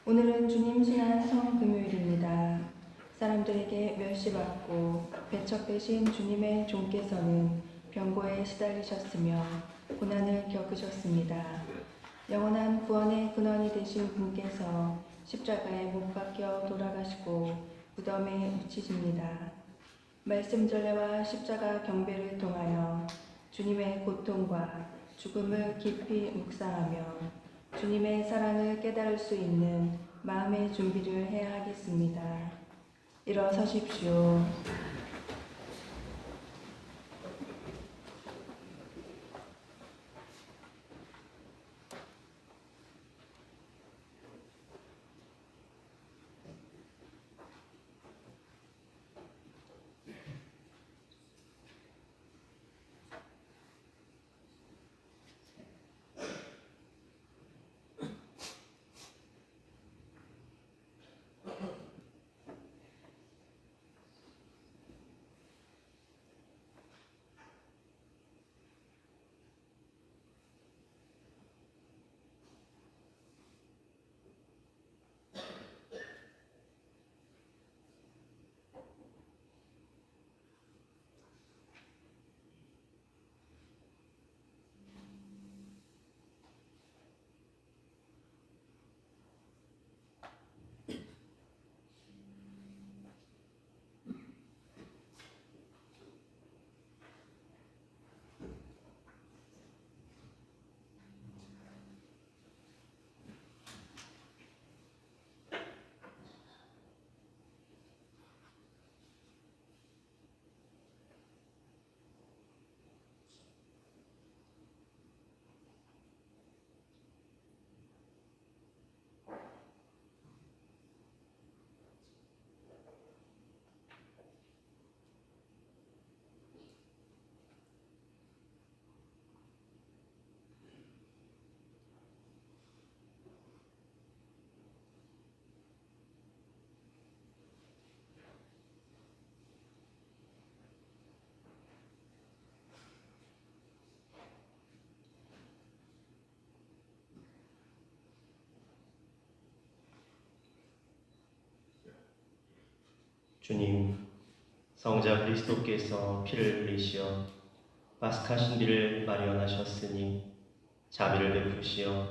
오늘은 주님 순환 성금요일입니다. 사람들에게 멸시받고 배척되신 주님의 종께서는 병고에 시달리셨으며 고난을 겪으셨습니다. 영원한 구원의 근원이 되신 분께서 십자가에 못 박혀 돌아가시고 무덤에 묻히십니다. 말씀 전례와 십자가 경배를 통하여 주님의 고통과 죽음을 깊이 묵상하며 주님의 사랑을 깨달을 수 있는 마음의 준비를 해야 하겠습니다. 일어서십시오. 주님, 성자 그리스도께서 피를 흘리시어 파스카 신비를 마련하셨으니 자비를 베푸시어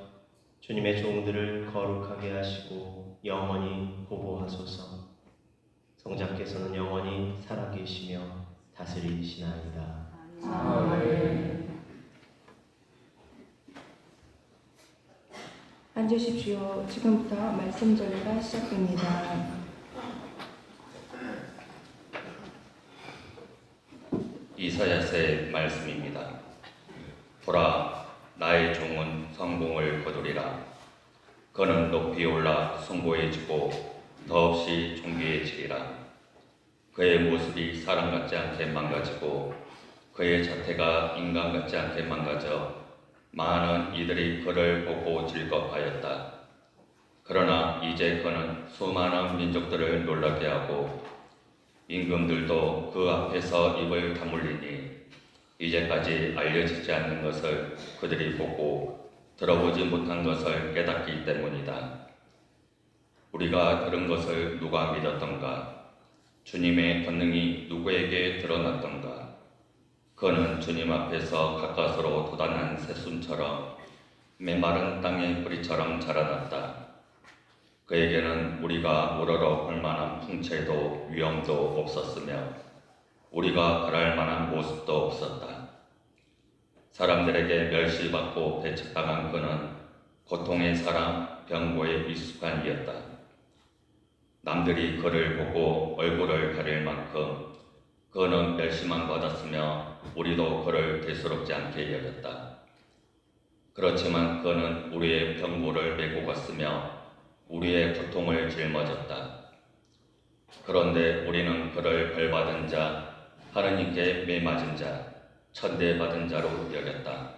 주님의 종들을 거룩하게 하시고 영원히 보호하소서. 성자께서는 영원히 살아계시며 다스리시나이다. 아멘. 앉으십시오. 지금부터 말씀 전례가 시작됩니다. 이사야서의 말씀입니다. 보라, 나의 종은 성공을 거두리라. 그는 높이 올라 숭고해지고 더없이 존귀해지리라. 그의 모습이 사람 같지 않게 망가지고 그의 자태가 인간 같지 않게 망가져 많은 이들이 그를 보고 즐겁하였다. 그러나 이제 그는 수많은 민족들을 놀라게 하고 임금들도 그 앞에서 입을 다물리니 이제까지 알려지지 않는 것을 그들이 보고 들어보지 못한 것을 깨닫기 때문이다. 우리가 들은 것을 누가 믿었던가? 주님의 권능이 누구에게 드러났던가? 그는 주님 앞에서 가까스로 돋아난 새순처럼 메마른 땅의 뿌리처럼 자라났다. 그에게는 우리가 우러러 볼 만한 풍채도 위엄도 없었으며 우리가 바랄 만한 모습도 없었다. 사람들에게 멸시받고 배척당한 그는 고통의 사람, 병고에 익숙한 이였다. 남들이 그를 보고 얼굴을 가릴 만큼 그는 멸시만 받았으며 우리도 그를 대수롭지 않게 여겼다. 그렇지만 그는 우리의 병고를 메고 갔으며 우리의 고통을 짊어졌다. 그런데 우리는 그를 벌받은 자, 하느님께 매맞은 자, 천대받은 자로 여겼다.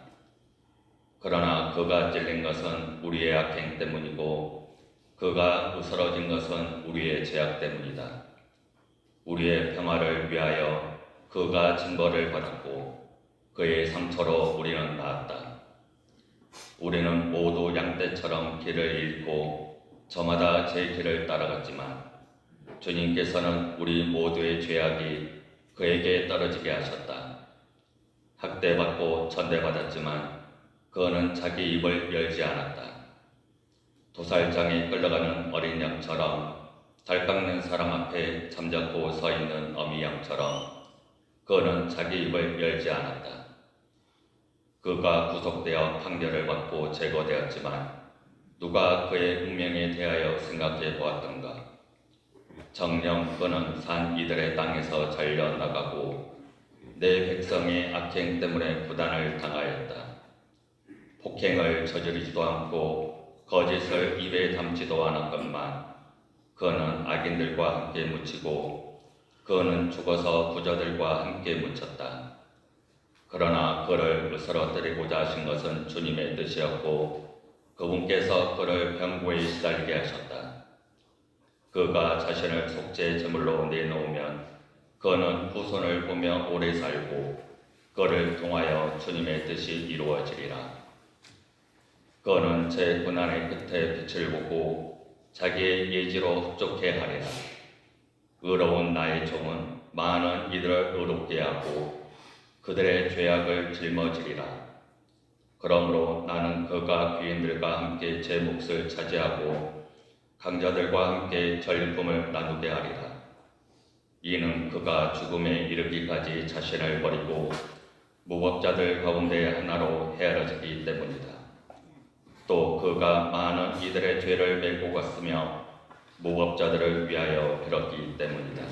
그러나 그가 찔린 것은 우리의 악행 때문이고 그가 으스러진 것은 우리의 죄악 때문이다. 우리의 평화를 위하여 그가 징벌을 받았고 그의 상처로 우리는 나았다. 우리는 모두 양떼처럼 길을 잃고 저마다 제 길을 따라갔지만 주님께서는 우리 모두의 죄악이 그에게 떨어지게 하셨다. 학대받고 천대받았지만 그는 자기 입을 열지 않았다. 도살장에 끌려가는 어린 양처럼 달 깎는 사람 앞에 잠자코 서 있는 어미 양처럼 그는 자기 입을 열지 않았다. 그가 구속되어 판결을 받고 제거되었지만 누가 그의 운명에 대하여 생각해 보았던가? 정녕 그는 산 이들의 땅에서 잘려나가고 내 백성의 악행 때문에 고단을 당하였다. 폭행을 저지르지도 않고 거짓을 입에 담지도 않았건만 그는 악인들과 함께 묻히고 그는 죽어서 부자들과 함께 묻혔다. 그러나 그를 으스러뜨리고자 하신 것은 주님의 뜻이었고 그분께서 그를 병고에 시달리게 하셨다. 그가 자신을 속죄 제물로 내놓으면 그는 후손을 보며 오래 살고 그를 통하여 주님의 뜻이 이루어지리라. 그는 제 고난의 끝에 빛을 보고 자기의 예지로 흡족해 하리라. 의로운 나의 종은 많은 이들을 의롭게 하고 그들의 죄악을 짊어지리라. 그러므로 나는 그가 귀인들과 함께 제 몫을 차지하고 강자들과 함께 전리품을 나누게 하리라. 이는 그가 죽음에 이르기까지 자신을 버리고 무법자들 가운데 하나로 헤아려지기 때문이다. 또 그가 많은 이들의 죄를 메고 갔으며 무법자들을 위하여 빌었기 때문이다.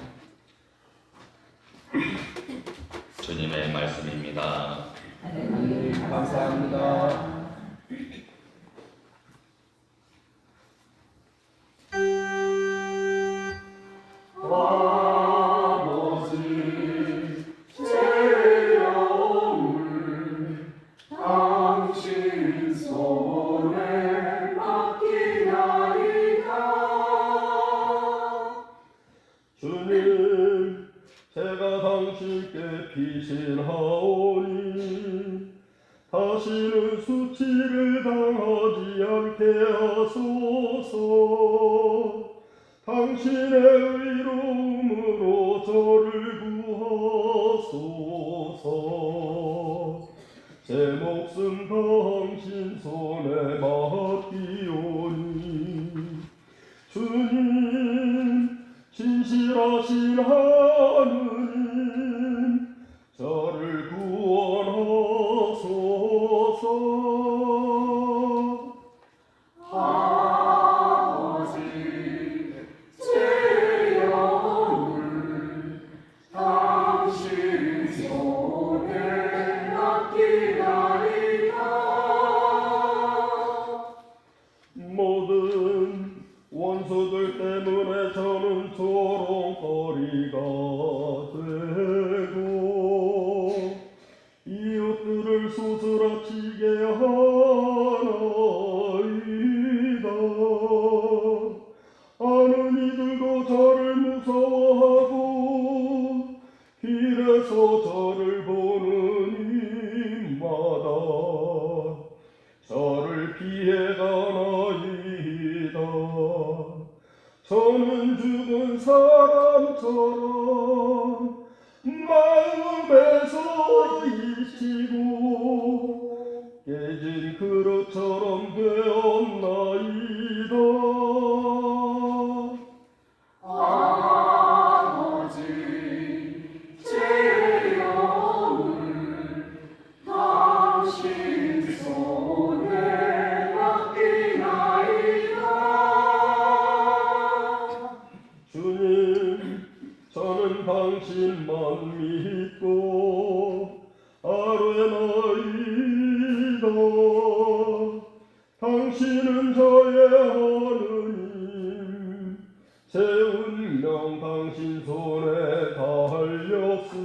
주님의 말씀입니다. 하나님 감사합니다. 아버지 제 영을 당신 손에 맡기나이다. 주님, 제가 당신께 피신하오니 다시는 수치를 당하지 않게 하소서. 당신의 의로움으로 저를 구하소서. 제 목숨 당신 손에 맡기오니 주님, 진실하신 하느님, 저를 구원하소서. 아버지 제 영을 당신 손에 맡기나이다. 모든 원수들 때문에 저는 조롱거리가 되고 이웃들을 수스라치게 하나이다. 아는 이들도 저를 무서워하고 길에서 저를 보는 이마다 저를 피해가나이다. 저는 죽은 사람처럼 마음에서 잊히고 깨진 그릇처럼 되었나이다. 아버지 제 영을 당신 손에 맡기나이다. 주님, 저는 당신만 믿고 아뢰나이다. 당신은 저의 하느님, 제 운명 당신 손에 달렸으니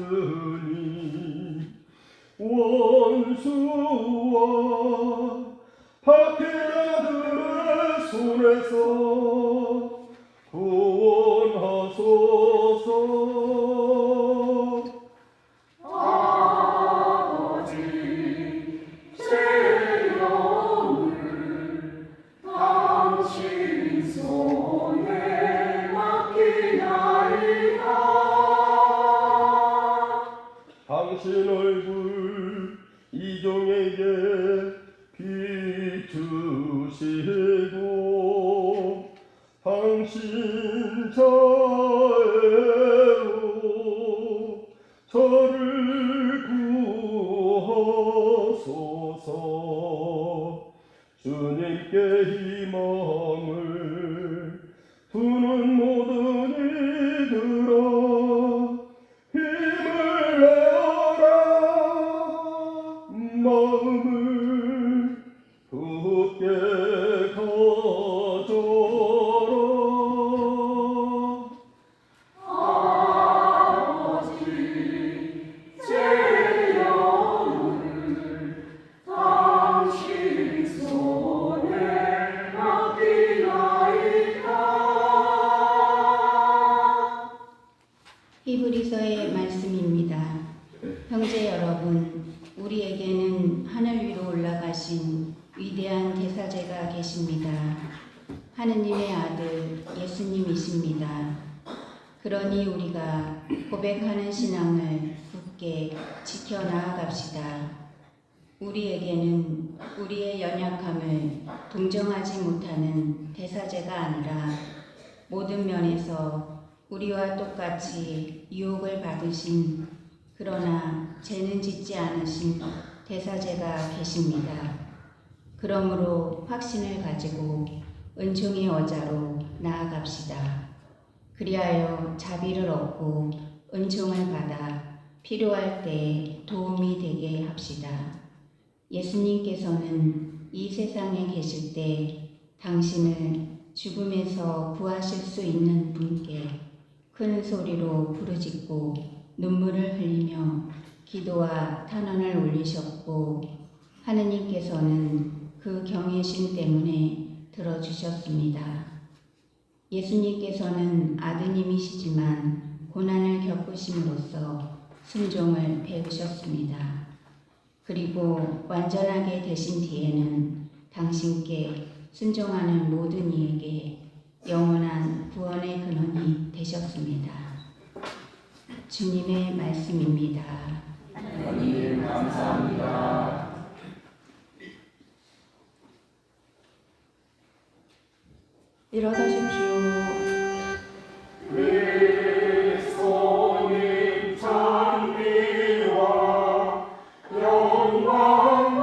원수와 박해자들의 손에서 구원하소서. 아버지 제 영을 당신 손에 당신 얼굴 이종에게 비추시고 당신 자애로 저를 구하소서. 주님께 희망을 두는 모든 이들아 힘을 내어라. 마음을 굳게 가져라. 아버지 제 영을 당신 손에 맡기나이다. 히브리서의 말씀입니다. 형제 여러분, 우리에게는 하늘 위로 올라가신 위대한 대사제가 계십니다. 하느님의 아들 예수님이십니다. 그러니 우리가 고백하는 신앙을 굳게 지켜 나아갑시다. 우리에게는 우리의 연약함을 동정하지 못하는 대사제가 아니라 모든 면에서 우리와 똑같이 유혹을 받으신 그러나 죄는 짓지 않으신 대사제가 계십니다. 그러므로 확신을 가지고 은총의 어자로 나아갑시다. 그리하여 자비를 얻고 은총을 받아 필요할 때 도움이 되게 합시다. 예수님께서는 이 세상에 계실 때 당신을 죽음에서 구하실 수 있는 분께 큰 소리로 부르짖고 눈물을 흘리며 기도와 탄원을 올리셨고 하느님께서는 그 경외심 때문에 들어주셨습니다. 예수님께서는 아드님이시지만 고난을 겪으심으로써 순종을 배우셨습니다. 그리고 완전하게 되신 뒤에는 당신께 순종하는 모든 이에게 영원한 구원의 근원이 되셨습니다. 주님의 말씀입니다. 하나님 감사합니다. 일어서십시오. 그리스도님 장미와 영광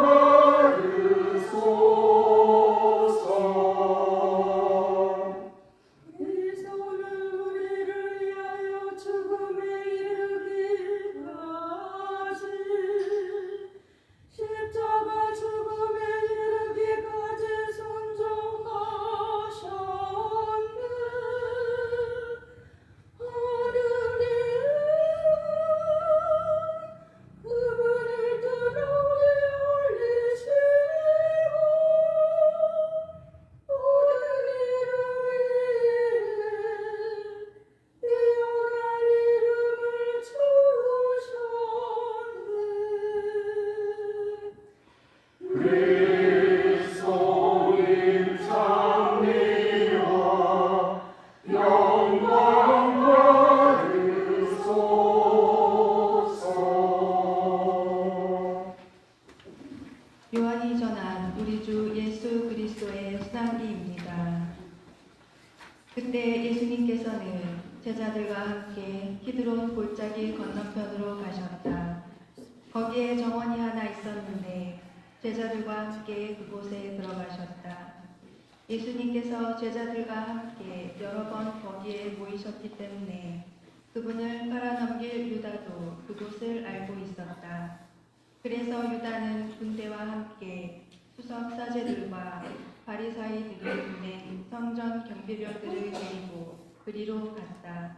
받으소서. 그리스도는 우리를 위하여 죽음에 이르기까지 십자가 죽음에 이르기까지 순종하셨네. 하느님은 그분을 들어 위에 올리시고 모든 이름 위에 뛰어난 이름을 주셨네. 그리스도님 장미와 영광 받으소서. 요한이 전한 우리 주 예수 그리스도의 수상기입니다. 그때 예수님께서는 제자들과 함께 키드론 골짜기 건너편으로 가셨다. 거기에 정원이 하나 있었는데 제자들과 함께 그곳에 들어가셨다. 예수님께서 제자들과 함께 여러 번 거기에 모이셨기 때문에 그분을 팔아넘길 유다도 그곳을 알고 있었다. 그래서 유다는 군대와 함께 수석 사제들과 바리사이들이 보낸 성전 경비병들을 데리고 그리로 갔다.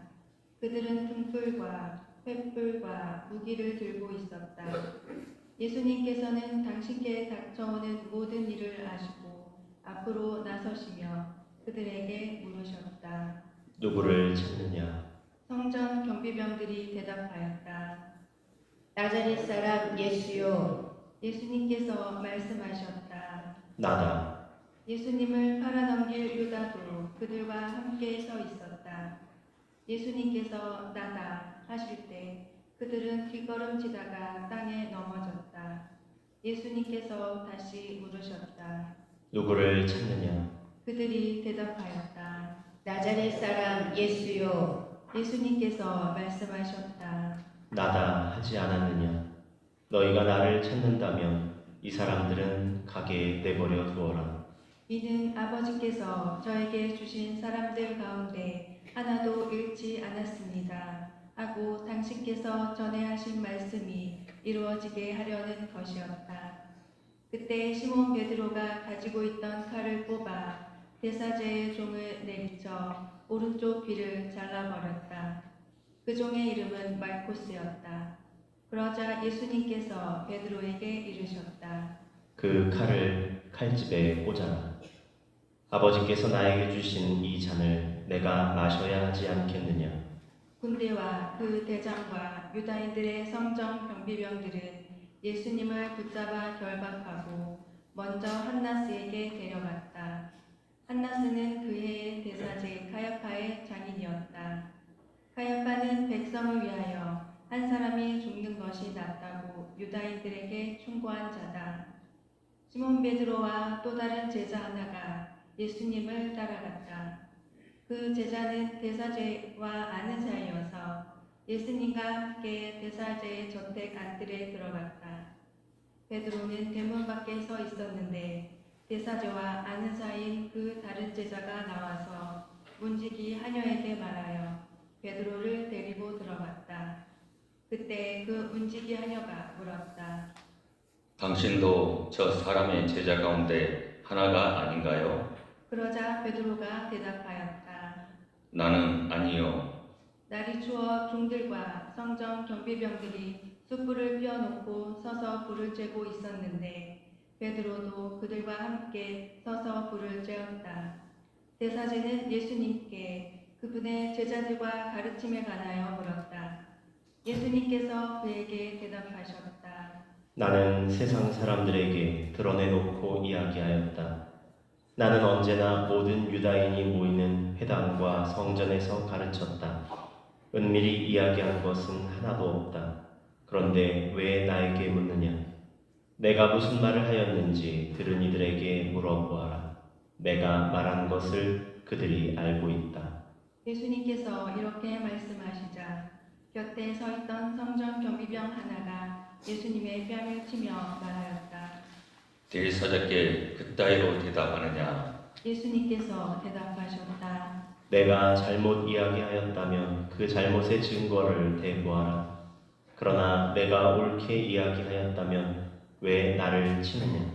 그들은 등불과 횃불과 무기를 들고 있었다. 예수님께서는 당신께 닥쳐오는 모든 일을 아시고 앞으로 나서시며 그들에게 물으셨다. 누구를 찾느냐? 성전 경비병들이 대답하였다. 나자렛 사람 예수요. 예수님께서 말씀하셨다. 나다. 예수님을 팔아넘길 유다도 그들과 함께 서 있었다. 예수님께서 나다 하실 때 그들은 뒷걸음치다가 땅에 넘어졌다. 예수님께서 다시 물으셨다. 누구를 찾느냐? 그들이 대답하였다. 나자렛 사람 예수요. 예수님께서 말씀하셨다. 나다 하지 않았느냐? 너희가 나를 찾는다면 이 사람들은 가게에 내버려 두어라. 이는 아버지께서 저에게 주신 사람들 가운데 하나도 잃지 않았습니다. 하고 당신께서 전에 하신 말씀이 이루어지게 하려는 것이었다. 그때 시몬 베드로가 가지고 있던 칼을 뽑아 대사제의 종을 내리쳐 오른쪽 귀를 잘라버렸다. 그 종의 이름은 말코스였다. 그러자 예수님께서 베드로에게 이르셨다. 그 칼을 칼집에 꽂아라. 아버지께서 나에게 주신 이 잔을 내가 마셔야 하지 않겠느냐? 군대와 그 대장과 유다인들의 성정 경비병들은 예수님을 붙잡아 결박하고 먼저 한나스에게 데려갔다. 한나스는 그 해의 대사제 카야파의 장인이었다. 카야파는 백성을 위하여 한 사람이 죽는 것이 낫다고 유다인들에게 충고한 자다. 시몬 베드로와 또 다른 제자 하나가 예수님을 따라갔다. 그 제자는 대사제와 아는 사이여서 예수님과 함께 대사제의 저택 안뜰에 들어갔다. 베드로는 대문 밖에 서 있었는데 대사제와 아는 사이인 그 다른 제자가 나와서 문지기 하녀에게 말하여 베드로를 데리고 들어갔다. 그때 그 문지기 하녀가 물었다. 당신도 저 사람의 제자 가운데 하나가 아닌가요? 그러자 베드로가 대답하였다. 나는 아니요. 날이 추워 종들과 성전 경비병들이 숯불을 피워놓고 서서 불을 쬐고 있었는데 베드로도 그들과 함께 서서 불을 쬐었다. 대사제는 예수님께 그분의 제자들과 가르침에 관하여 물었다. 예수님께서 그에게 대답하셨다. 나는 세상 사람들에게 드러내놓고 이야기하였다. 나는 언제나 모든 유다인이 모이는 회당과 성전에서 가르쳤다. 은밀히 이야기한 것은 하나도 없다. 그런데 왜 나에게 묻느냐? 내가 무슨 말을 하였는지 들은 이들에게 물어보아라. 내가 말한 것을 그들이 알고 있다. 예수님께서 이렇게 말씀하시자 곁에 서 있던 성전 경비병 하나가 예수님의 뺨을 치며 말하였다. 대사자께 그따위로 대답하느냐? 예수님께서 대답하셨다. 내가 잘못 이야기하였다면 그 잘못의 증거를 대보아라. 그러나 내가 옳게 이야기하였다면 왜 나를 치느냐?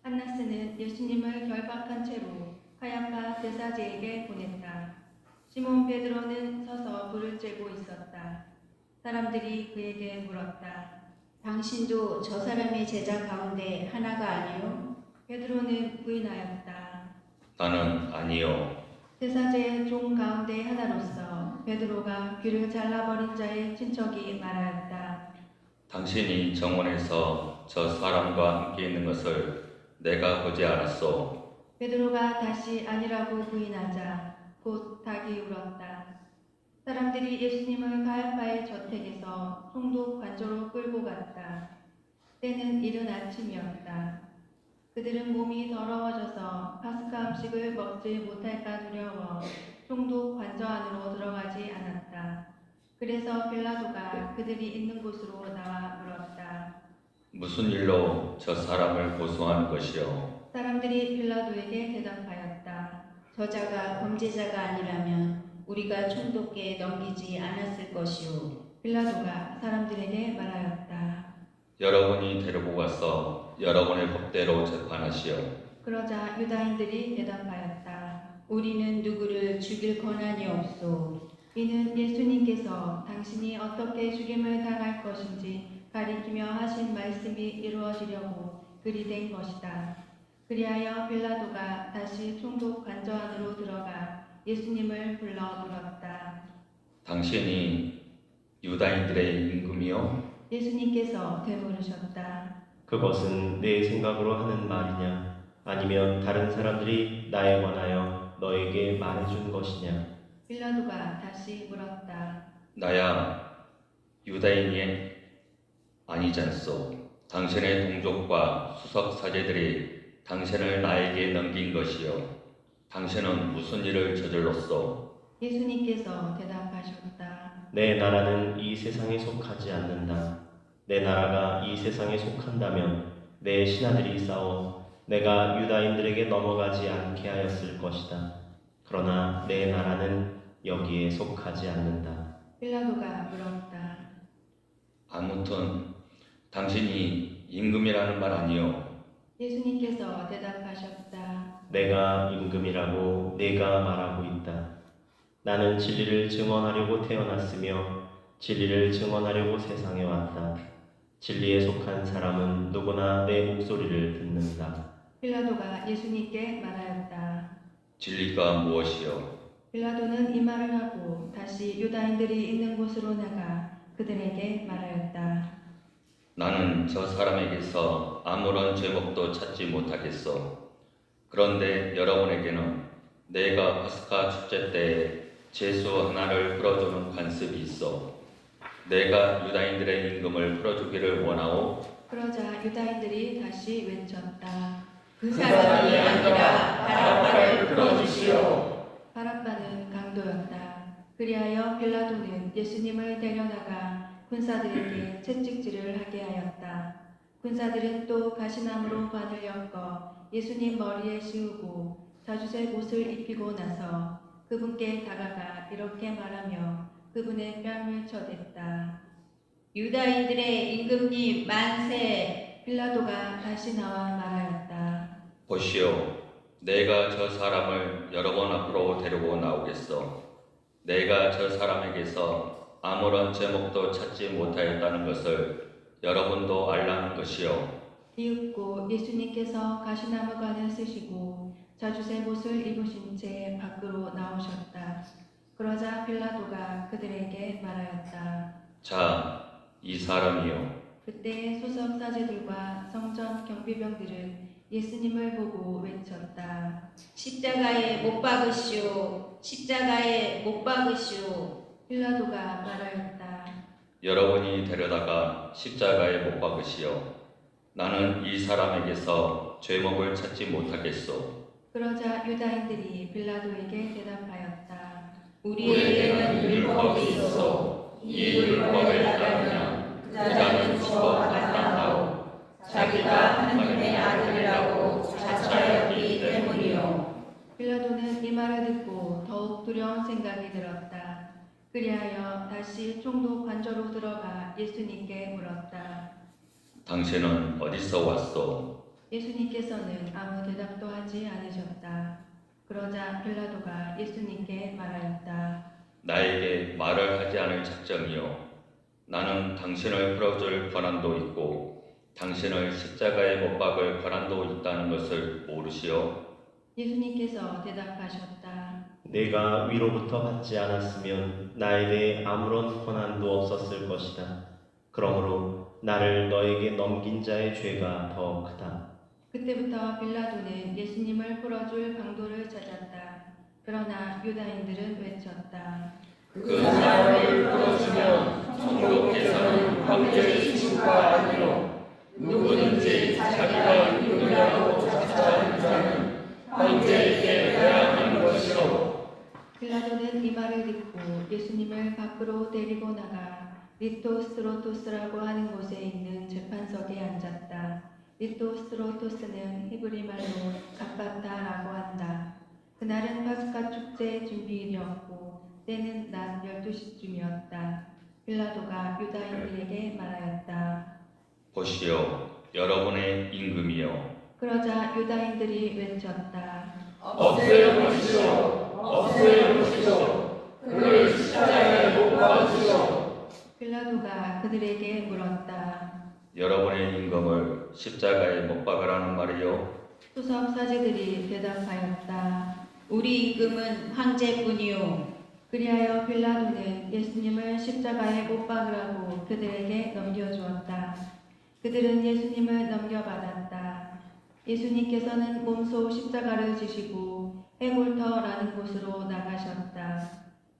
한나스는 예수님을 결박한 채로 카야파 대사제에게 보냈다. 시몬 베드로는 서서 불을 쬐고 있었다. 사람들이 그에게 물었다. 당신도 저 사람의 제자 가운데 하나가 아니요? 베드로는 부인하였다. 나는 아니요. 대사제의 종 가운데 하나로서 베드로가 귀를 잘라버린 자의 친척이 말하였다. 당신이 정원에서 저 사람과 함께 있는 것을 내가 보지 않았소. 베드로가 다시 아니라고 부인하자 곧 닭이 울었다. 사람들이 예수님을 가야파의 저택에서 총독 관저로 끌고 갔다. 때는 이른 아침이었다. 그들은 몸이 더러워져서 파스카 음식을 먹지 못할까 두려워 총독 관저 안으로 들어가지 않았다. 그래서 빌라도가 그들이 있는 곳으로 나와 물었다. 무슨 일로 저 사람을 고소하는 것이요? 사람들이 빌라도에게 대답하였다. 저자가 범죄자가 아니라면 우리가 총독께 넘기지 않았을 것이오. 빌라도가 사람들에게 말하였다. 여러분이 데리고 가서 여러분의 법대로 재판하시오. 그러자 유다인들이 대답하였다. 우리는 누구를 죽일 권한이 없소. 이는 예수님께서 당신이 어떻게 죽임을 당할 것인지 가리키며 하신 말씀이 이루어지려고 그리 된 것이다. 그리하여 빌라도가 다시 총독 관저 안으로 들어가 예수님을 불러 물었다. 당신이 유다인들의 임금이요? 예수님께서 되물으셨다. 그것은 내 생각으로 하는 말이냐? 아니면 다른 사람들이 나에 관하여 너에게 말해준 것이냐? 빌라도가 다시 물었다. 나야. 유다인이 아니잖소. 당신의 동족과 수석 사제들이 당신을 나에게 넘긴 것이요. 당신은 무슨 일을 저질렀소? 예수님께서 대답하셨다. 내 나라는 이 세상에 속하지 않는다. 내 나라가 이 세상에 속한다면 내 신하들이 싸워 내가 유다인들에게 넘어가지 않게 하였을 것이다. 그러나 내 나라는 여기에 속하지 않는다. 빌라도가 물었다. 아무튼 당신이 임금이라는 말 아니요. 예수님께서 대답하셨다. 내가 임금이라고 내가 말하고 있다. 나는 진리를 증언하려고 태어났으며 진리를 증언하려고 세상에 왔다. 진리에 속한 사람은 누구나 내 목소리를 듣는다. 빌라도가 예수님께 말하였다. 진리가 무엇이요? 빌라도는 이 말을 하고 다시 유다인들이 있는 곳으로 나가 그들에게 말하였다. 나는 저 사람에게서 아무런 죄목도 찾지 못하겠소. 그런데 여러분에게는 내가 파스카 축제 때 제수 하나를 풀어주는 관습이 있어. 내가 유다인들의 임금을 풀어주기를 원하오. 그러자 유다인들이 다시 외쳤다. 그 사람이 아니라 바라바를 풀어주시오. 바랍바는 강도였다. 그리하여 빌라도는 예수님을 데려다가 군사들에게 채찍질을 하게 하였다. 군사들은 또 가시나무로 관을 엮어 예수님 머리에 씌우고 자주색 옷을 입히고 나서 그분께 다가가 이렇게 말하며 그분의 뺨을 쳐댔다. 유다인들의 임금님 만세. 빌라도가 다시 나와 말하였다. 보시오. 내가 저 사람을 여러 번 앞으로 데리고 나오겠소. 내가 저 사람에게서 아무런 제목도 찾지 못하였다는 것을 여러분도 알라는 것이요. 이윽고 예수님께서 가시나무 관을 쓰시고 자주색 옷을 입으신 채 밖으로 나오셨다. 그러자 빌라도가 그들에게 말하였다. 자, 이 사람이요. 그때 수석 사제들과 성전 경비병들은 예수님을 보고 외쳤다. 십자가에 못 박으시오. 십자가에 못 박으시오. 빌라도가 말하였다. 여러분이 데려다가 십자가에 못 박으시오. 나는 이 사람에게서 죄목을 찾지 못하겠소. 그러자 유다인들이 빌라도에게 대답하였다. 우리에게는 율법이 있어. 이 율법을 따르면 그 자는 죽어마땅하오. 자기가 하나님의 아들이라고 자처하였기 때문이요. 빌라도는 이 말을 듣고 더욱 두려운 생각이 들었다. 그리하여 다시 총독 관저로 들어가 예수님께 물었다. 당신은 어디서 왔소? 예수님께서는 아무 대답도 하지 않으셨다. 그러자 빌라도가 예수님께 말하였다. 나에게 말을 하지 않을 작정이요. 나는 당신을 풀어줄 권한도 있고 당신을 십자가에 못 박을 권한도 있다는 것을 모르시오? 예수님께서 대답하셨다. 내가 위로부터 받지 않았으면 나에 대해 아무런 권한도 없었을 것이다. 그러므로 나를 너에게 넘긴 자의 죄가 더 크다. 그때부터 빌라도는 예수님을 풀어줄 방도를 찾았다. 그러나 유다인들은 외쳤다. 그 사람을 풀어주면 총독께서는 황제의 친구가 아니요 누구든지 자기가 임금이라고 자처하는 자는 황제에게 회항하는 것이요. 빌라도는 이 말을 듣고 예수님을 밖으로 데리고 나가 리토스트로토스라고 하는 곳에 있는 재판석에 앉았다. 리토스트로토스는 히브리 말로 갑바타라고 한다. 그날은 파스카 축제 준비일이었고 때는 낮 12시쯤이었다. 빌라도가 유다인들에게 말하였다. 보시오. 여러분의 임금이요. 그러자 유다인들이 외쳤다. 없애어 보시오. 없애어 보시오. 그를 십자가에 못 박으시오. 빌라도가 그들에게 물었다. 여러분의 임금을 십자가에 못 박으라는 말이요. 수석 사제들이 대답하였다. 우리 임금은 황제뿐이요. 그리하여 빌라도는 예수님을 십자가에 못 박으라고 그들에게 넘겨주었다. 그들은 예수님을 넘겨받았다. 예수님께서는 몸소 십자가를 지시고 헤골터라는 곳으로 나가셨다.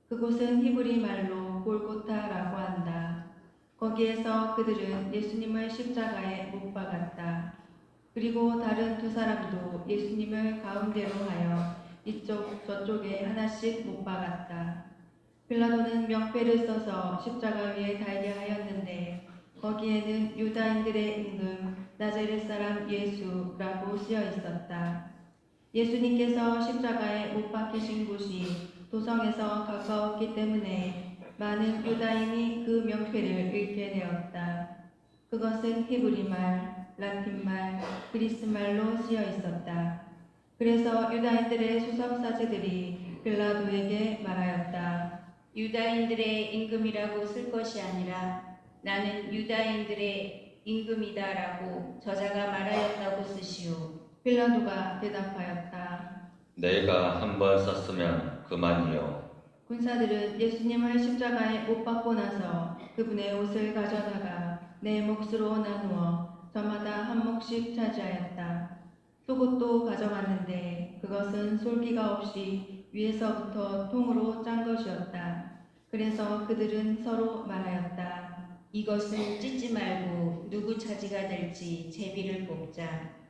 그곳은 히브리 말로 골고타라고 한다. 거기에서 그들은 예수님을 십자가에 못 박았다. 그리고 다른 두 사람도 예수님을 가운데로 하여 이쪽 저쪽에 하나씩 못 박았다. 빌라도는 명패를 써서 십자가 위에 달게 하였는데 거기에는 유다인들의 임금 나자렛 사람 예수라고 쓰여 있었다. 예수님께서 십자가에 못 박히신 곳이 도성에서 가까웠기 때문에 많은 유다인이 그 명패를 읽게 되었다. 그것은 히브리말, 라틴말, 그리스말로 쓰여 있었다. 그래서 유다인들의 수석사제들이 빌라도에게 말하였다. 유다인들의 임금이라고 쓸 것이 아니라 나는 유다인들의 임금이다라고 저자가 말하였다고 쓰시오. 빌라도가 대답하였다. 내가 한 번 썼으면 그만이요. 군사들은 예수님을 십자가에 못 박고 나서 그분의 옷을 가져다가 네 몫으로 나누어 저마다 한 몫씩 차지하였다. 속옷도 가져갔는데 그것은 솔기가 없이 위에서부터 통으로 짠 것이었다. 그래서 그들은 서로 말하였다. 이것은 찢지 말고 누구 차지가 될지 제비를 뽑자.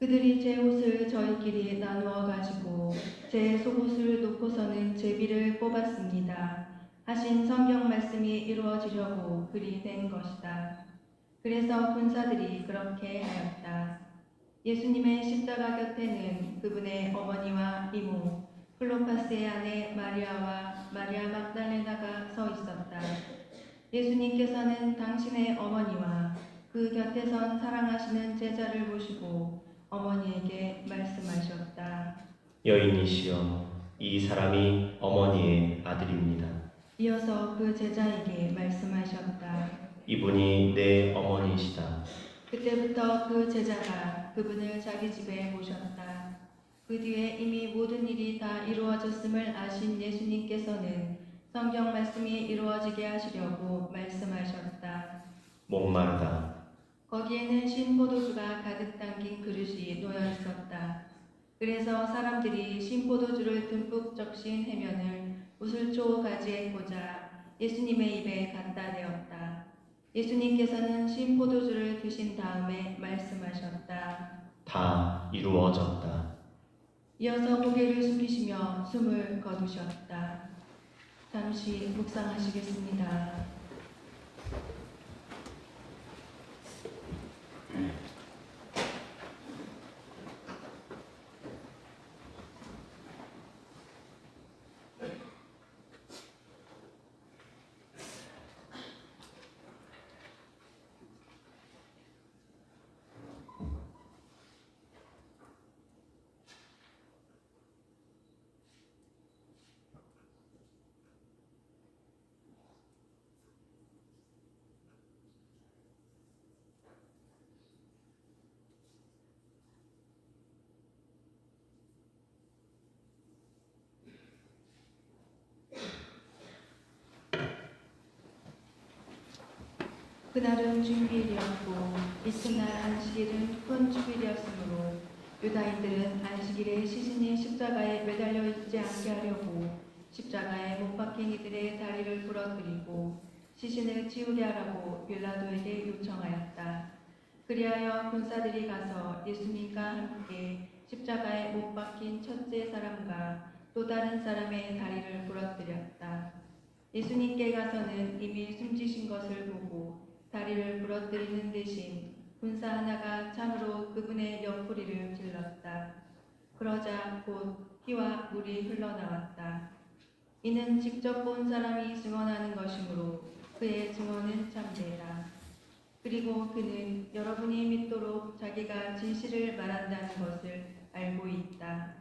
그들이 제 옷을 저희끼리 나누어 가지고 제 속옷을 놓고서는 제비를 뽑았습니다. 하신 성경 말씀이 이루어지려고 그리 된 것이다. 그래서 군사들이 그렇게 하였다. 예수님의 십자가 곁에는 그분의 어머니와 이모, 클로파스의 아내 마리아와 마리아 막달레나가 서 있었다. 예수님께서는 당신의 어머니와 그 곁에 선 사랑하시는 제자를 보시고 어머니에게 말씀하셨다. 여인이시여, 이 사람이 어머니의 아들입니다. 이어서 그 제자에게 말씀하셨다. 이분이 내 어머니이시다. 그때부터 그 제자가 그분을 자기 집에 모셨다. 그 뒤에 이미 모든 일이 다 이루어졌음을 아신 예수님께서는 성경 말씀이 이루어지게 하시려고 말씀하셨다. 목마르다. 거기에는 신 포도주가 가득 담긴 그릇이 놓여 있었다. 그래서 사람들이 신 포도주를 듬뿍 적신 해면을 우슬초 가지에 꽂아 예수님의 입에 갖다 대었다. 예수님께서는 신 포도주를 드신 다음에 말씀하셨다. 다 이루어졌다. 이어서 고개를 숙이시며 숨을 거두셨다. 잠시 묵상하시겠습니다. 그날은 주일이었고 이튿날 안식일은 큰 주일이었으므로 유다인들은 안식일에 시신이 십자가에 매달려 있지 않게 하려고 십자가에 못 박힌 이들의 다리를 부러뜨리고 시신을 치우게 하라고 빌라도에게 요청하였다. 그리하여 군사들이 가서 예수님과 함께 십자가에 못 박힌 첫째 사람과 또 다른 사람의 다리를 부러뜨렸다. 예수님께 가서는 이미 숨지신 것을 보고 다리를 부러뜨리는 대신 군사 하나가 창으로 그분의 옆구리를 찔렀다. 그러자 곧 피와 물이 흘러나왔다. 이는 직접 본 사람이 증언하는 것이므로 그의 증언은 참되라. 그리고 그는 여러분이 믿도록 자기가 진실을 말한다는 것을 알고 있다.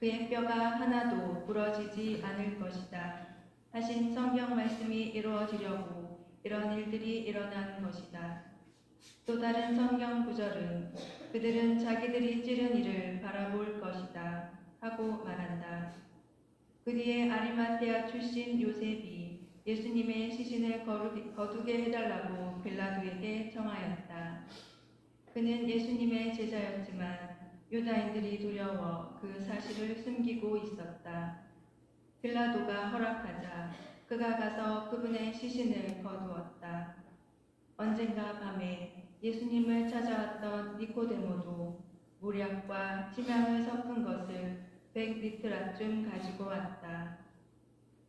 그의 뼈가 하나도 부러지지 않을 것이다. 하신 성경 말씀이 이루어지려고 이런 일들이 일어나는 것이다. 또 다른 성경 구절은 그들은 자기들이 찌른 이를 바라볼 것이다 하고 말한다. 그 뒤에 아리마테아 출신 요셉이 예수님의 시신을 거두게 해달라고 빌라도에게 청하였다. 그는 예수님의 제자였지만 유다인들이 두려워 그 사실을 숨기고 있었다. 빌라도가 허락하자 그가 가서 그분의 시신을 거두었다. 언젠가 밤에 예수님을 찾아왔던 니코데모도 모략과 침향을 섞은 것을 100리트라쯤 가지고 왔다.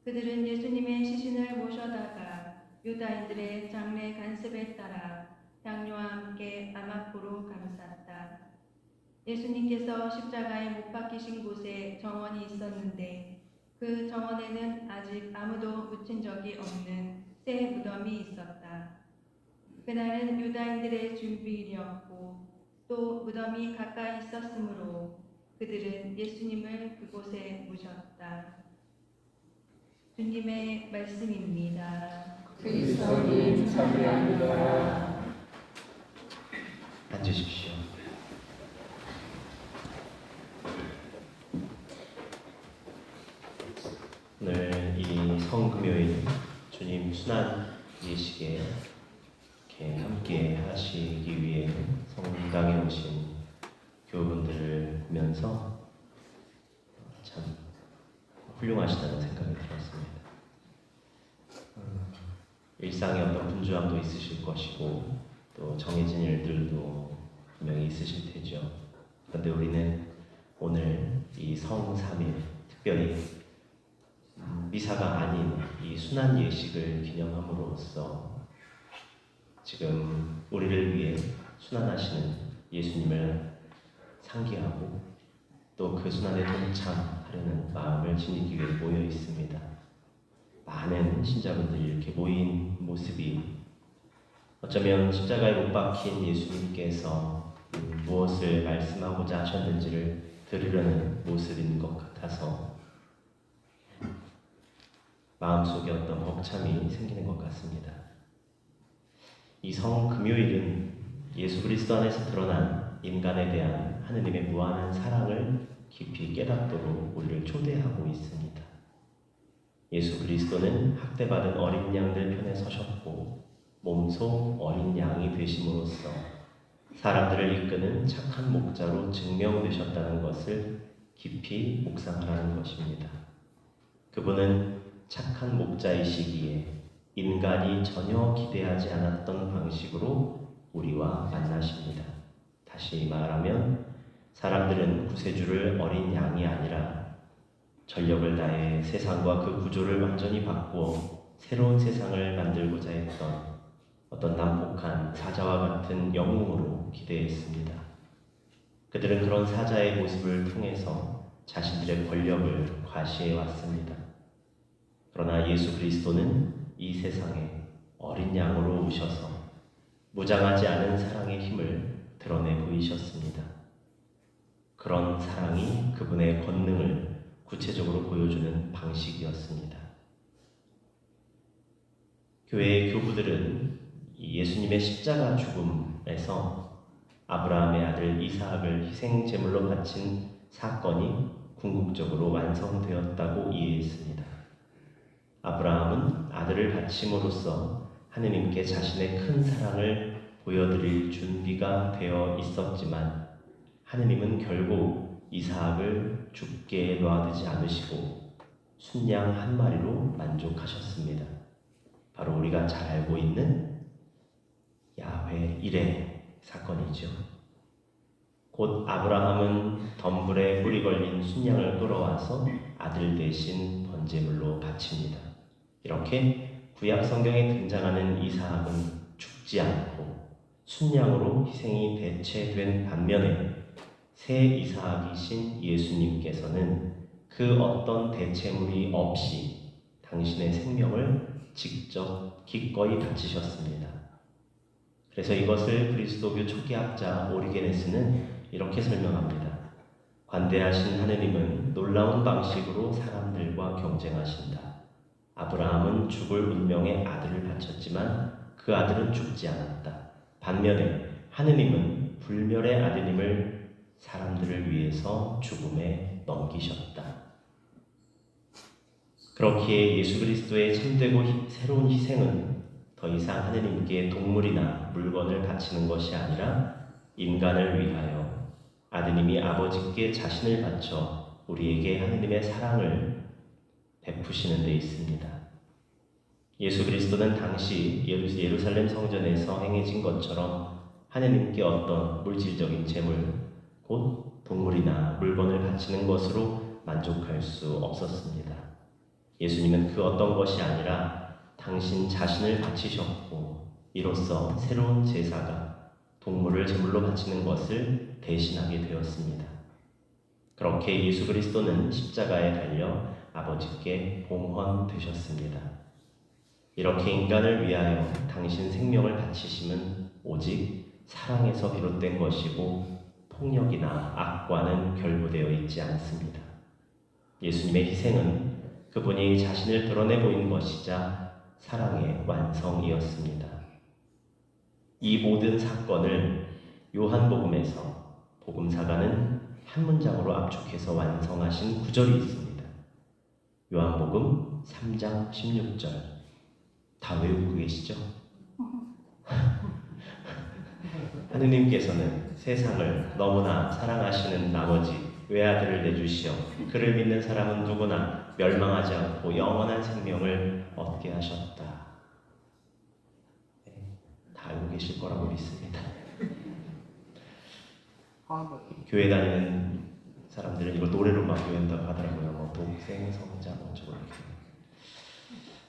그들은 예수님의 시신을 모셔다가 유다인들의 장례 간습에 따라 향료와 함께 암 앞으로 감쌌다. 예수님께서 십자가에 못 박히신 곳에 정원이 있었는데 그 정원에는 아직 아무도 묻힌 적이 없는 새 무덤이 있었다. 그날은 유다인들의 준비일이었고 또 무덤이 가까이 있었으므로 그들은 예수님을 그곳에 묻혔다. 주님의 말씀입니다. 그리스도님 찬양합니다. 앉으십시오. 오늘 이 성금요일 주님 순환 예식에 이렇게 함께 하시기 위해 성당에 오신 교우분들을 보면서 참 훌륭하시다는 생각이 들었습니다. 일상에 어떤 분주함도 있으실 것이고 또 정해진 일들도 분명히 있으실 테죠. 그런데 우리는 오늘 이 성삼일 특별히 미사가 아닌 이 순환 예식을 기념함으로써 지금 우리를 위해 순환하시는 예수님을 상기하고 또 그 순환에 동참하려는 마음을 지니기 위해 모여 있습니다. 많은 신자분들이 이렇게 모인 모습이 어쩌면 십자가에 못 박힌 예수님께서 무엇을 말씀하고자 하셨는지를 들으려는 모습인 것 같아서 마음속에 어떤 벅참이 생기는 것 같습니다. 이 성금요일은 예수 그리스도 안에서 드러난 인간에 대한 하느님의 무한한 사랑을 깊이 깨닫도록 우리를 초대하고 있습니다. 예수 그리스도는 학대받은 어린 양들 편에 서셨고 몸소 어린 양이 되심으로써 사람들을 이끄는 착한 목자로 증명되셨다는 것을 깊이 묵상하라는 것입니다. 그분은 착한 목자이시기에 인간이 전혀 기대하지 않았던 방식으로 우리와 만나십니다. 다시 말하면 사람들은 구세주를 어린 양이 아니라 전력을 다해 세상과 그 구조를 완전히 바꾸어 새로운 세상을 만들고자 했던 어떤 난폭한 사자와 같은 영웅으로 기대했습니다. 그들은 그런 사자의 모습을 통해서 자신들의 권력을 과시해 왔습니다. 그러나 예수 그리스도는 이 세상에 어린 양으로 오셔서 무장하지 않은 사랑의 힘을 드러내 보이셨습니다. 그런 사랑이 그분의 권능을 구체적으로 보여주는 방식이었습니다. 교회의 교부들은 예수님의 십자가 죽음에서 아브라함의 아들 이삭을 희생 제물로 바친 사건이 궁극적으로 완성되었다고 이해했습니다. 아브라함은 아들을 바침으로써 하느님께 자신의 큰 사랑을 보여드릴 준비가 되어 있었지만 하느님은 결국 이삭을 죽게 놔두지 않으시고 순양 한 마리로 만족하셨습니다. 바로 우리가 잘 알고 있는 야훼 일의 사건이죠. 곧 아브라함은 덤불에 뿔이 걸린 순양을 끌어와서 아들 대신 번제물로 바칩니다. 이렇게 구약 성경에 등장하는 이삭은 죽지 않고 순양으로 희생이 대체된 반면에 새 이삭이신 예수님께서는 그 어떤 대체물이 없이 당신의 생명을 직접 기꺼이 바치셨습니다. 그래서 이것을 그리스도교 초기학자 오리게네스는 이렇게 설명합니다. 관대하신 하느님은 놀라운 방식으로 사람들과 경쟁하신다. 아브라함은 죽을 운명의 아들을 바쳤지만 그 아들은 죽지 않았다. 반면에 하느님은 불멸의 아드님을 사람들을 위해서 죽음에 넘기셨다. 그렇기에 예수 그리스도의 참되고 새로운 희생은 더 이상 하느님께 동물이나 물건을 바치는 것이 아니라 인간을 위하여 아드님이 아버지께 자신을 바쳐 우리에게 하느님의 사랑을 베푸시는 데 있습니다. 예수 그리스도는 당시 예루살렘 성전에서 행해진 것처럼 하느님께 어떤 물질적인 재물, 곧 동물이나 물건을 바치는 것으로 만족할 수 없었습니다. 예수님은 그 어떤 것이 아니라 당신 자신을 바치셨고, 이로써 새로운 제사가 동물을 제물로 바치는 것을 대신하게 되었습니다. 그렇게 예수 그리스도는 십자가에 달려 아버지께 봉헌되셨습니다. 이렇게 인간을 위하여 당신 생명을 바치심은 오직 사랑에서 비롯된 것이고 폭력이나 악과는 결부되어 있지 않습니다. 예수님의 희생은 그분이 자신을 드러내 보인 것이자 사랑의 완성이었습니다. 이 모든 사건을 요한복음에서 복음사가는 한 문장으로 압축해서 완성하신 구절이 있습니다. 요한복음 3장 16절. 다 외우고 계시죠? 하느님께서는 세상을 너무나 사랑하시는 나머지 외아들을 내주시어 그를 믿는 사람은 누구나 멸망하지 않고 영원한 생명을 얻게 하셨다. 네, 다 알고 계실 거라고 믿습니다. 교회 다니는 사람들은 이걸 노래로 막 외운다고 하더라고요. 뭐 독생, 성자, 어쩌고 이렇게.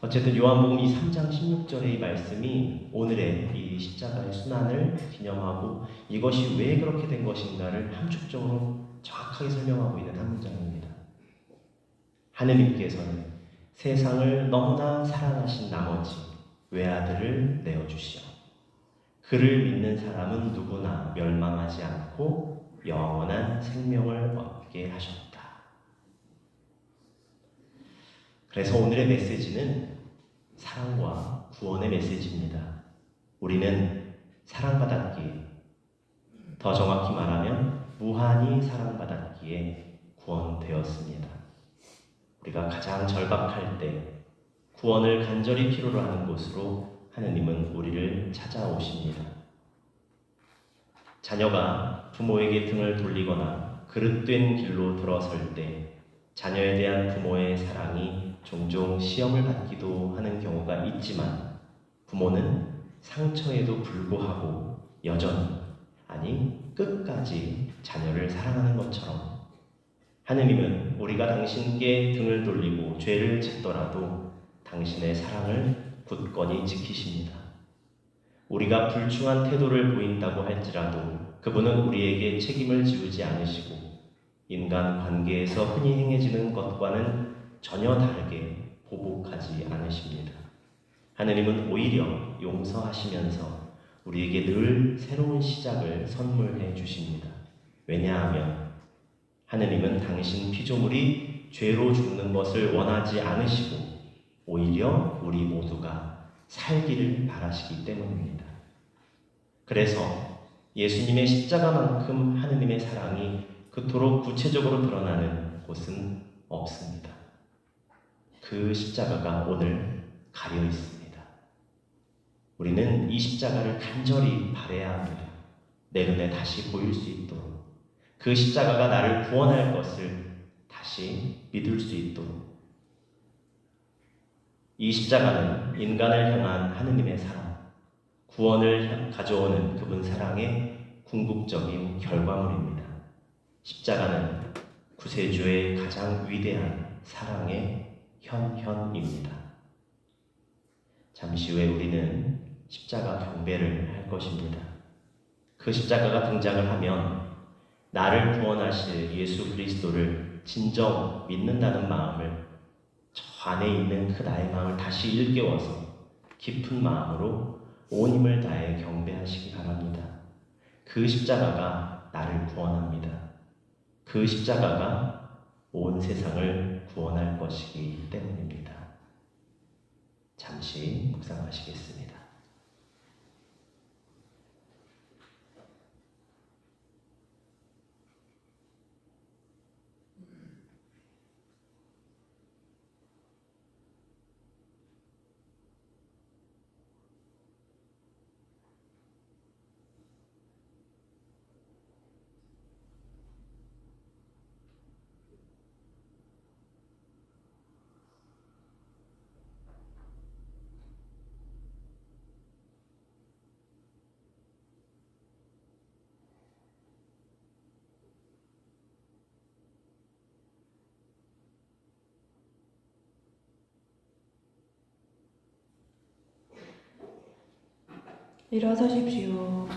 어쨌든 요한복음 이 3장 16절의 이 말씀이 오늘의 이 십자가의 순환을 기념하고 이것이 왜 그렇게 된 것인가를 함축적으로 정확하게 설명하고 있는 한 문장입니다. 하느님께서는 세상을 너무나 사랑하신 나머지 외아들을 내어주시어 그를 믿는 사람은 누구나 멸망하지 않고 영원한 생명을 얻게 하셨다. 그래서 오늘의 메시지는 사랑과 구원의 메시지입니다. 우리는 사랑받았기에, 더 정확히 말하면 무한히 사랑받았기에 구원되었습니다. 우리가 가장 절박할 때 구원을 간절히 필요로 하는 곳으로 하느님은 우리를 찾아오십니다. 자녀가 부모에게 등을 돌리거나 그릇된 길로 들어설 때 자녀에 대한 부모의 사랑이 종종 시험을 받기도 하는 경우가 있지만 부모는 상처에도 불구하고 여전히, 아니 끝까지 자녀를 사랑하는 것처럼 하느님은 우리가 당신께 등을 돌리고 죄를 짓더라도 당신의 사랑을 굳건히 지키십니다. 우리가 불충한 태도를 보인다고 할지라도 그분은 우리에게 책임을 지우지 않으시고 인간 관계에서 흔히 행해지는 것과는 전혀 다르게 보복하지 않으십니다. 하느님은 오히려 용서하시면서 우리에게 늘 새로운 시작을 선물해 주십니다. 왜냐하면 하느님은 당신 피조물이 죄로 죽는 것을 원하지 않으시고 오히려 우리 모두가 살기를 바라시기 때문입니다. 그래서 예수님의 십자가만큼 하느님의 사랑이 그토록 구체적으로 드러나는 곳은 없습니다. 그 십자가가 오늘 가려 있습니다. 우리는 이 십자가를 간절히 바라야 합니다. 내 눈에 다시 보일 수 있도록, 그 십자가가 나를 구원할 것을 다시 믿을 수 있도록. 이 십자가는 인간을 향한 하느님의 사랑, 구원을 가져오는 그분 사랑의 궁극적인 결과물입니다. 십자가는 구세주의 가장 위대한 사랑의 현현입니다. 잠시 후에 우리는 십자가 경배를 할 것입니다. 그 십자가가 등장을 하면 나를 구원하실 예수 그리스도를 진정 믿는다는 마음을, 저 안에 있는 그 나의 마음을 다시 일깨워서 깊은 마음으로 온 힘을 다해 경배하시기 바랍니다. 그 십자가가 나를 구원합니다. 그 십자가가 온 세상을 구원할 것이기 때문입니다. 잠시 묵상하시겠습니다. 일어서십시오.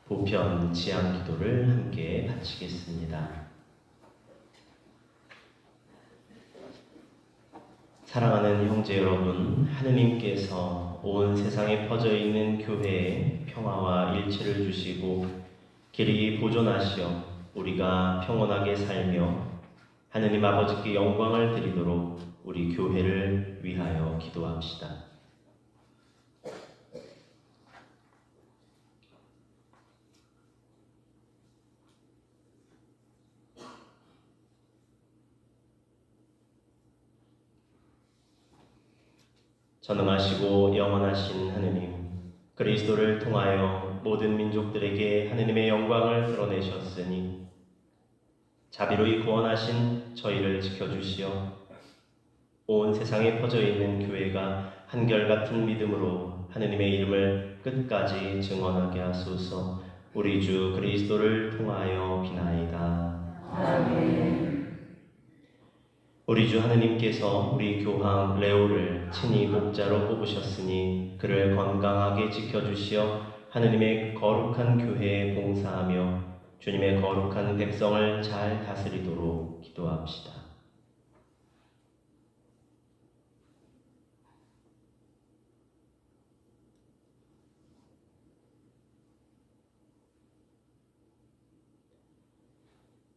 보편 지향 기도를 함께 바치겠습니다. 사랑하는 형제 여러분, 하느님께서 온 세상에 퍼져 있는 교회에 평화와 일치를 주시고 길이 보존하시어 우리가 평온하게 살며 하느님 아버지께 영광을 드리도록 우리 교회를 위하여 기도합시다. 전능하시고 영원하신 하느님, 그리스도를 통하여 모든 민족들에게 하느님의 영광을 드러내셨으니 자비로이 구원하신 저희를 지켜주시어 온 세상에 퍼져 있는 교회가 한결같은 믿음으로 하느님의 이름을 끝까지 증언하게 하소서. 우리 주 그리스도를 통하여 비나이다. 아멘. 우리 주 하느님께서 우리 교황 레오를 친히 목자로 뽑으셨으니 그를 건강하게 지켜주시어 하느님의 거룩한 교회에 봉사하며 주님의 거룩한 백성을 잘 다스리도록 기도합시다.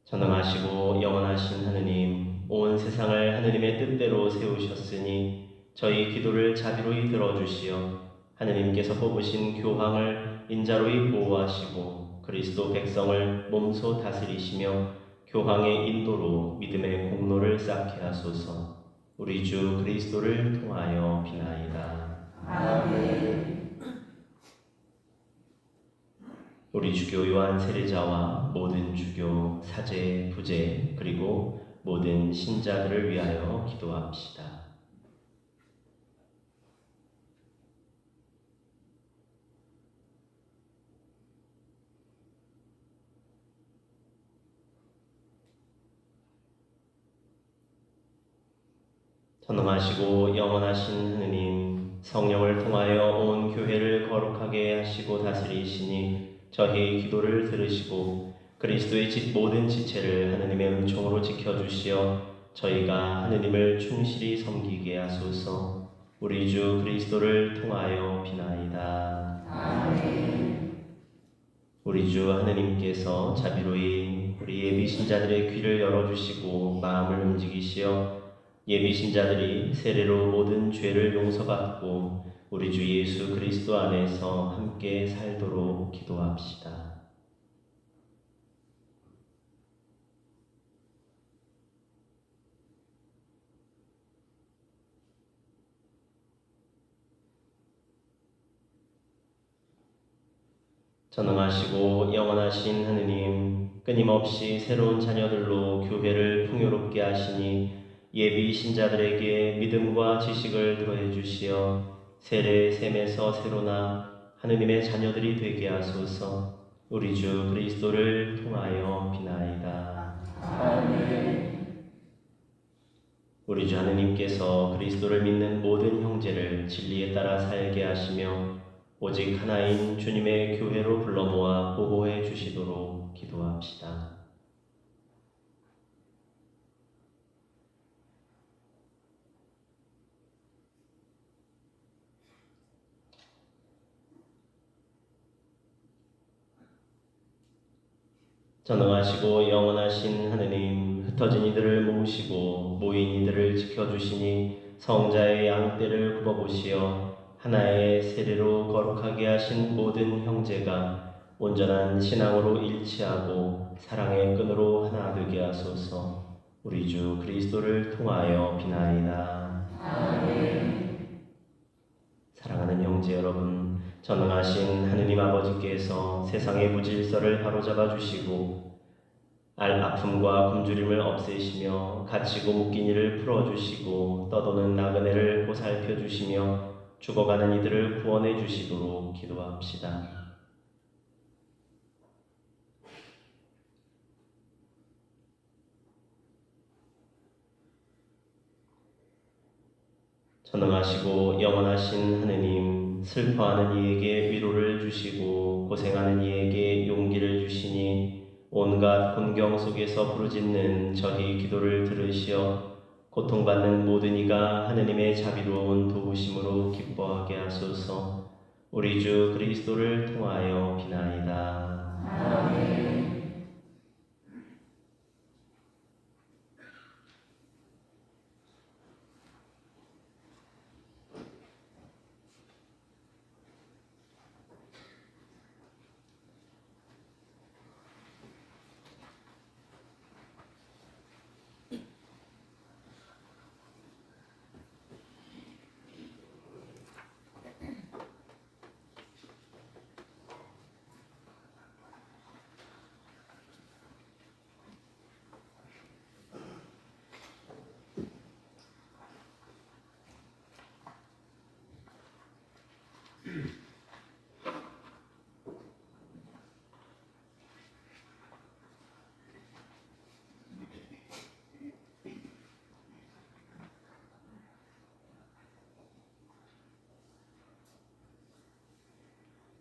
전능하시고 영원하신 하느님, 온 세상을 하느님의 뜻대로 세우셨으니 저희 기도를 자비로이 들어주시어 하느님께서 뽑으신 교황을 인자로이 보호하시고 그리스도 백성을 몸소 다스리시며 교황의 인도로 믿음의 공로를 쌓게 하소서. 우리 주 그리스도를 통하여 비나이다. 아멘. 우리 주교 요한 세례자와 모든 주교, 사제, 부제 그리고 모든 신자들을 위하여 기도합시다. 전능하시고 영원하신 하느님, 성령을 통하여 온 교회를 거룩하게 하시고 다스리시니 저희 기도를 들으시고 그리스도의 모든 지체를 하느님의 은총으로 지켜주시어 저희가 하느님을 충실히 섬기게 하소서. 우리 주 그리스도를 통하여 비나이다. 아멘. 우리 주 하느님께서 자비로이 우리 예비 신자들의 귀를 열어주시고 마음을 움직이시어 예비 신자들이 세례로 모든 죄를 용서받고 우리 주 예수 그리스도 안에서 함께 살도록 기도합시다. 전능하시고 영원하신 하느님, 끊임없이 새로운 자녀들로 교회를 풍요롭게 하시니 예비 신자들에게 믿음과 지식을 더해 주시어 세례 셈에서 새로나 하느님의 자녀들이 되게 하소서. 우리 주 그리스도를 통하여 비나이다. 아멘. 우리 주 하느님께서 그리스도를 믿는 모든 형제를 진리에 따라 살게 하시며 오직 하나인 주님의 교회로 불러 모아 보호해 주시도록 기도합시다. 전능하시고 영원하신 하느님, 흩어진 이들을 모으시고 모인 이들을 지켜주시니 성자의 양떼를 굽어보시어 하나의 세례로 거룩하게 하신 모든 형제가 온전한 신앙으로 일치하고 사랑의 끈으로 하나 되게 하소서. 우리 주 그리스도를 통하여 비나이다. 아멘. 사랑하는 형제 여러분, 전능하신 하느님 아버지께서 세상의 무질서를 바로잡아 주시고 아픔과 굶주림을 없애시며 갇히고 묶인 이를 풀어주시고 떠도는 나그네를 보살펴 주시며 죽어가는 이들을 구원해 주시도록 기도합시다. 전능하시고 영원하신 하느님, 슬퍼하는 이에게 위로를 주시고 고생하는 이에게 용기를 주시니 온갖 곤경 속에서 부르짖는 저희 기도를 들으시어 고통받는 모든 이가 하느님의 자비로운 도우심으로 기뻐하게 하소서. 우리 주 그리스도를 통하여 비나이다. 아멘.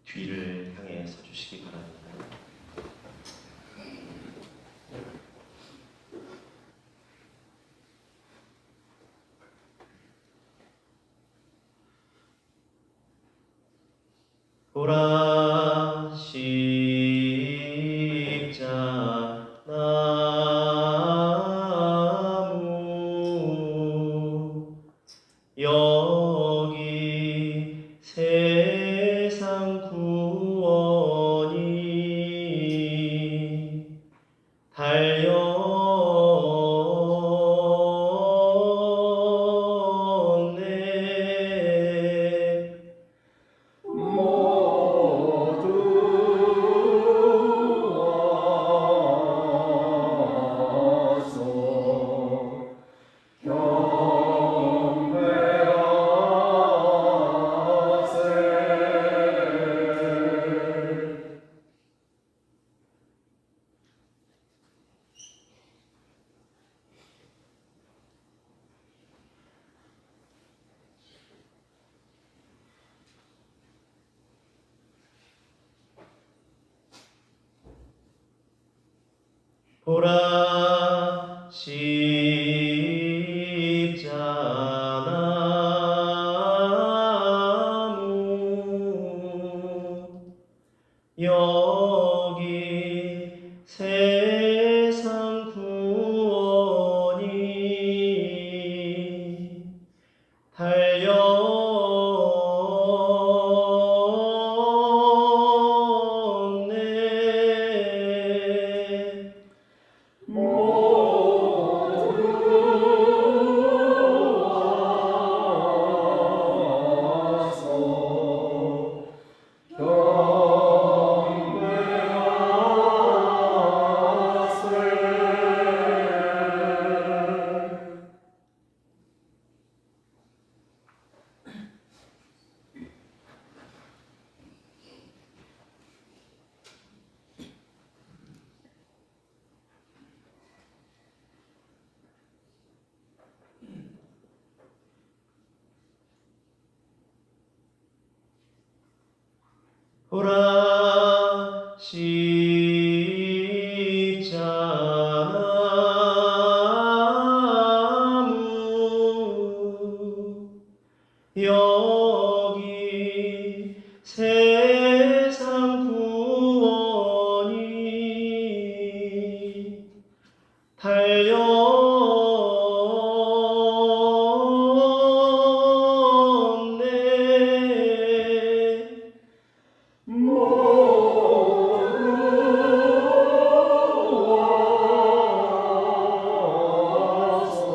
뒤를 향해 서주시기 바랍니다. 보라 십자나무 여기 세상 구원이 달렸네. 모두 와서 경배하세. 보라 십자나무 여기 세상 구원이 달렸네. 와서 경배하세. 보라 십자나무 여기 세상 구원이 달렸네. 와서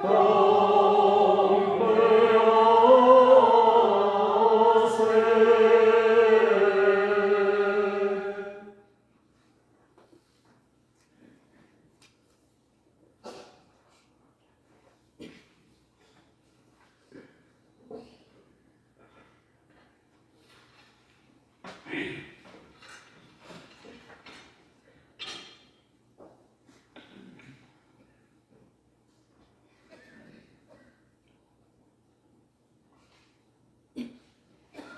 경배하세.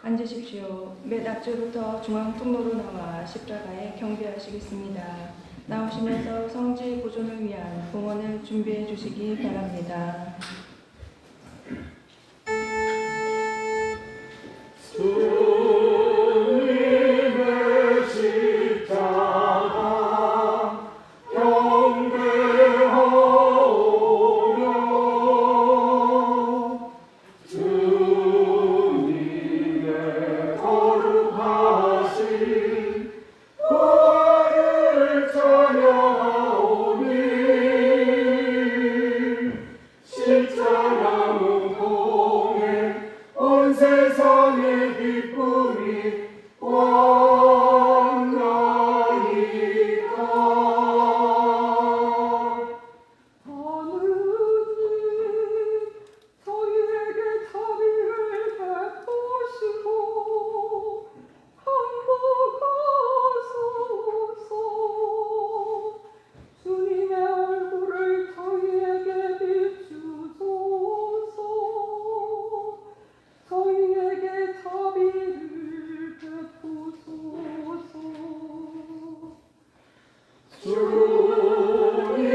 앉으십시오. 맨 앞줄부터 중앙 통로로 나와 십자가에 경배하시겠습니다. 나오시면서 성지 보존을 위한 봉헌을 준비해 주시기 바랍니다. 주님의 십자가 경배하오며 주님의 거룩하신 부활을 찬양하오니 십자나무 봉에 온 세상의 기쁨이 왕나이다. 하느님, 저희에게 자비를 베푸시고 항복하소서. 주님의 얼굴을 저희에게 비추소서. 저희에게 자비를 베푸소서. 주님의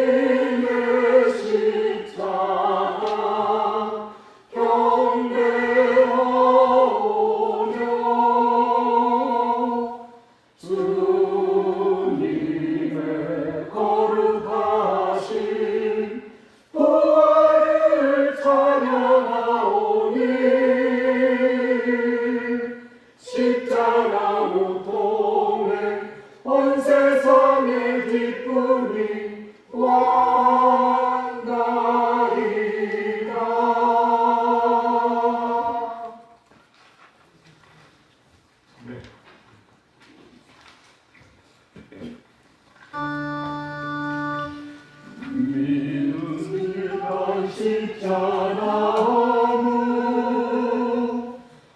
십자가 경배하오며 주님의 거룩하신 부활을 찬양하오니 십자나무 봉에 온 세상의 기쁨이 왕나이다. 믿음이란 십자나무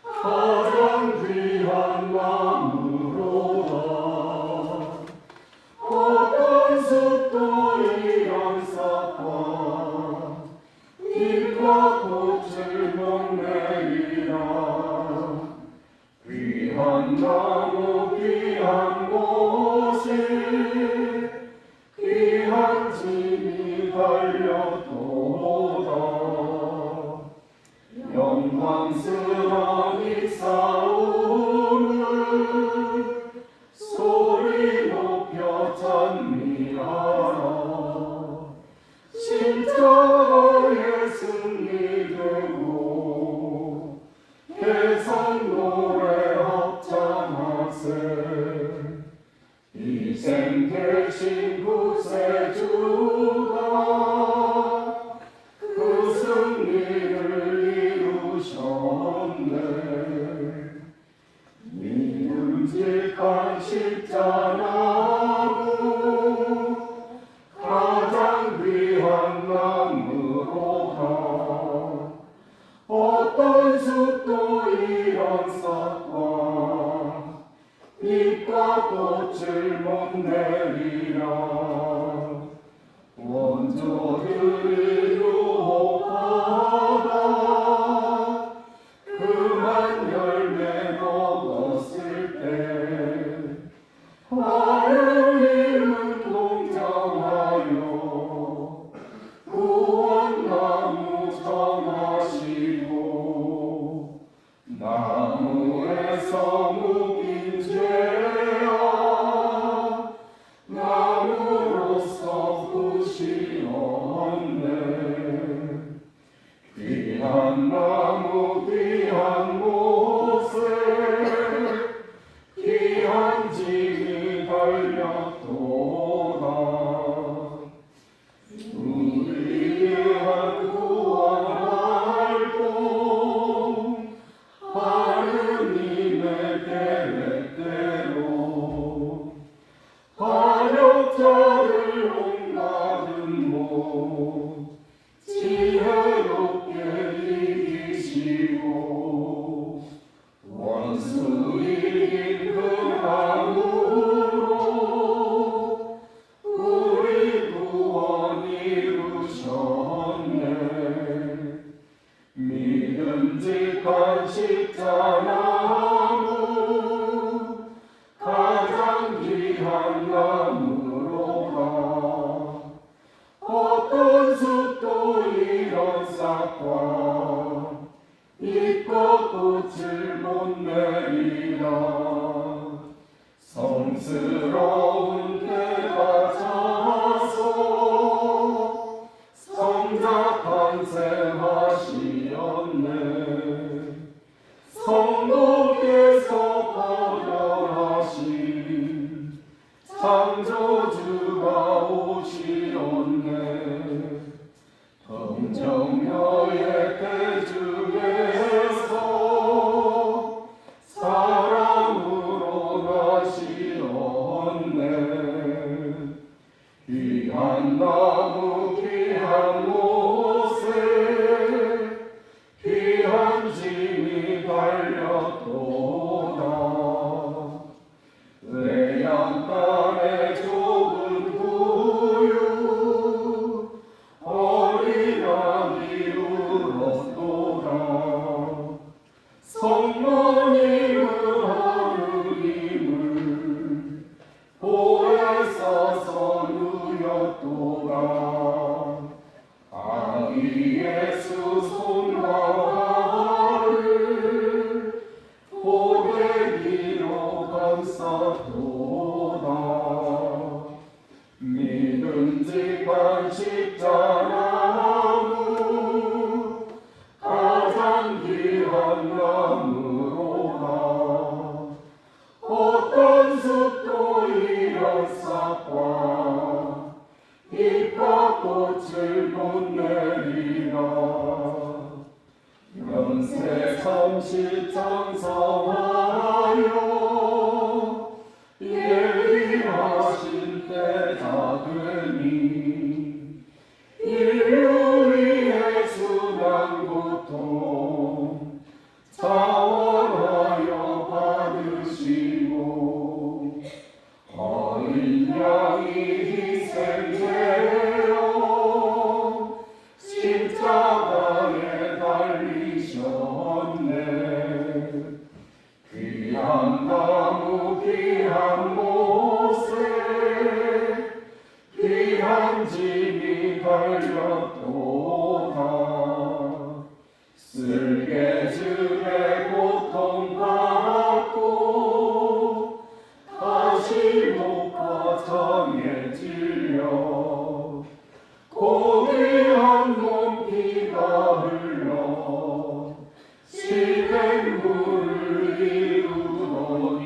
가장 귀한 나무로다. 어떤 숲도 이런 삭과 잎과 꽃을 못 내리라. 귀한 나무 귀한 곳에 귀한 짐이 달렸도다. 영광스러운 이 싸움을 소리 높여 찬미하라. 십자가의 승리되고 대선 노래 합창하세. 희생 대신 구세주가 그 승리를 이루셨네. 믿음직한 십자나무 가장 귀한 나무로다. 어떤 숲도 이런 삭과 잎과 꽃을 못 내리라. 원조들이 유혹하다 그만 열매 먹었을 때 하느님은 동정하여 구원나무 정하시고 나무에서 묵인 죄야 나무로서 부시었네. 귀한 나무 귀한 곳에 귀한 짐이 달렸도다. 우리 위한 구원 활동 하느님의 계획대로 반역자를 온갖은 못 지혜롭게 이기시고 원수 이긴 그 나무로 우리 구원 이루셨네. 믿음직한 십자나 나무로다. 어떤 숲도 이런 싹과 이껏 꽃을 못 내리라. 성스러운 때가 차서 성자 탄생하시었네. 성도께서 거절하신 창조주가 오시었네. 동정녀의 태중에서 사랑으로 나시었네. 귀한 나무 귀한 모세 귀한 짐이 달렸도다. 외양 땅의 좁은 구유 어린아기 울었도다. 성모님은 하느님을 보혜사서 누렸도다. 아기 예수 손과 발을 고데기로 감쌌도다. 믿음직한 십자나무 가장 귀한 나무로다. 어떤 숲도 이런 싹과 이과 꽃을 못 내리라. 연세 30 장성하여 예비하신 때가 되니 인류 위해 순한 고통 자원하여 받으시고 어린 양이 희생되어 십자가에 달리셨네. 귀한 나무 귀한 모세 귀한 짐이 달렸도다. 쓸개즙의 고통받고 다시 목과 정에 찔려 고귀한 몸 피가 흘러 시냇물을 이루더니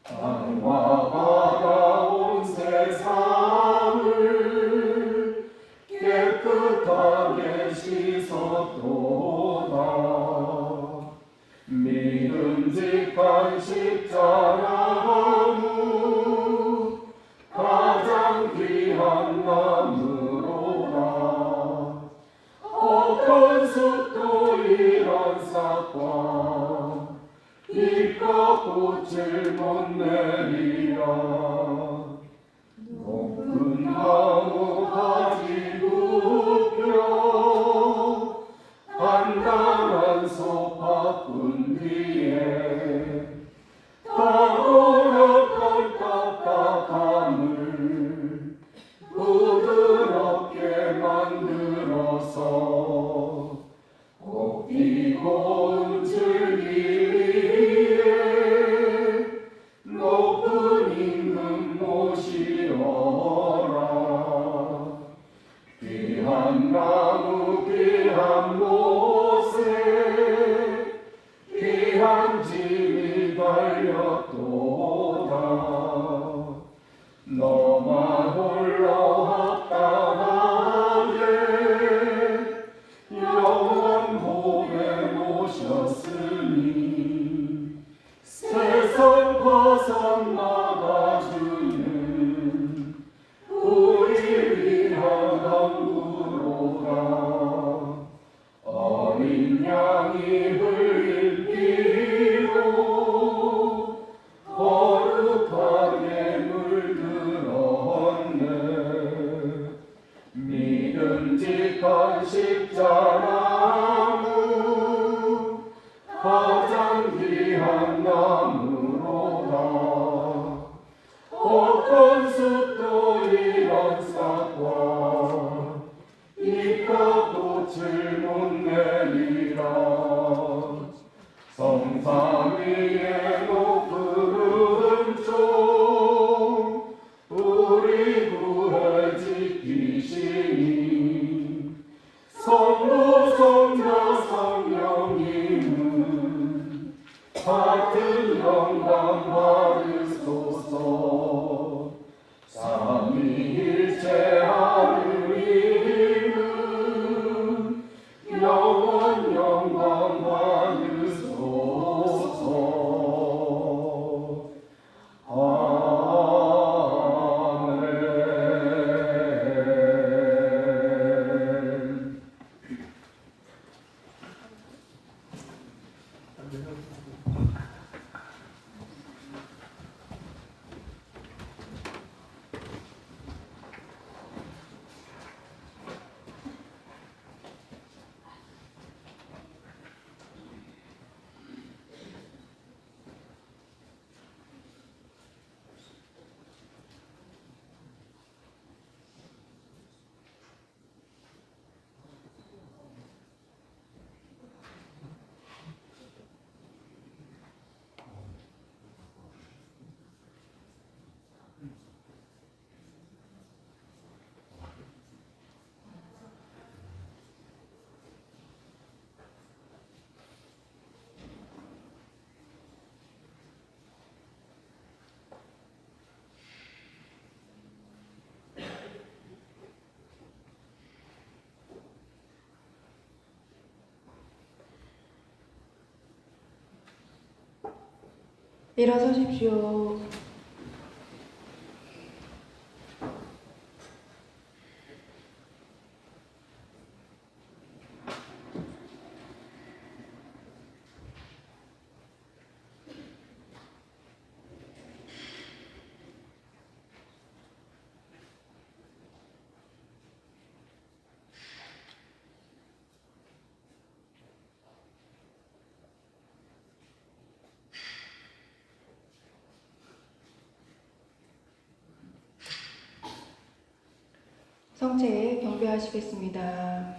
땅과 바다 온 세상을 깨끗하게 씻었도다. 믿음직한 십자나무 가장 귀한 나무로다. 어떤 숲도 이런 싹과 이과 꽃을 못 내리라. 높은 나무 가지 굽혀 단단한 속 바꾼 뒤에 타고났던 답답함을 부드럽게 만들어서 꽃피고 온 줄기 위에 높은 임금 모시어라. 귀한 나무 귀한 모세 귀한 짐이 달렸도다. 너 어떤 숲도 이런 사건 잎과 꽃을 못 내리라 성산 위에 높은 종 우리 구해 지키시니 성부 성자 성령님은 같은 영광 받으소서 삼위일체 하느님은 영원 영광 받으소서 아멘. 일어서십시오. 성체에 경배하시겠습니다.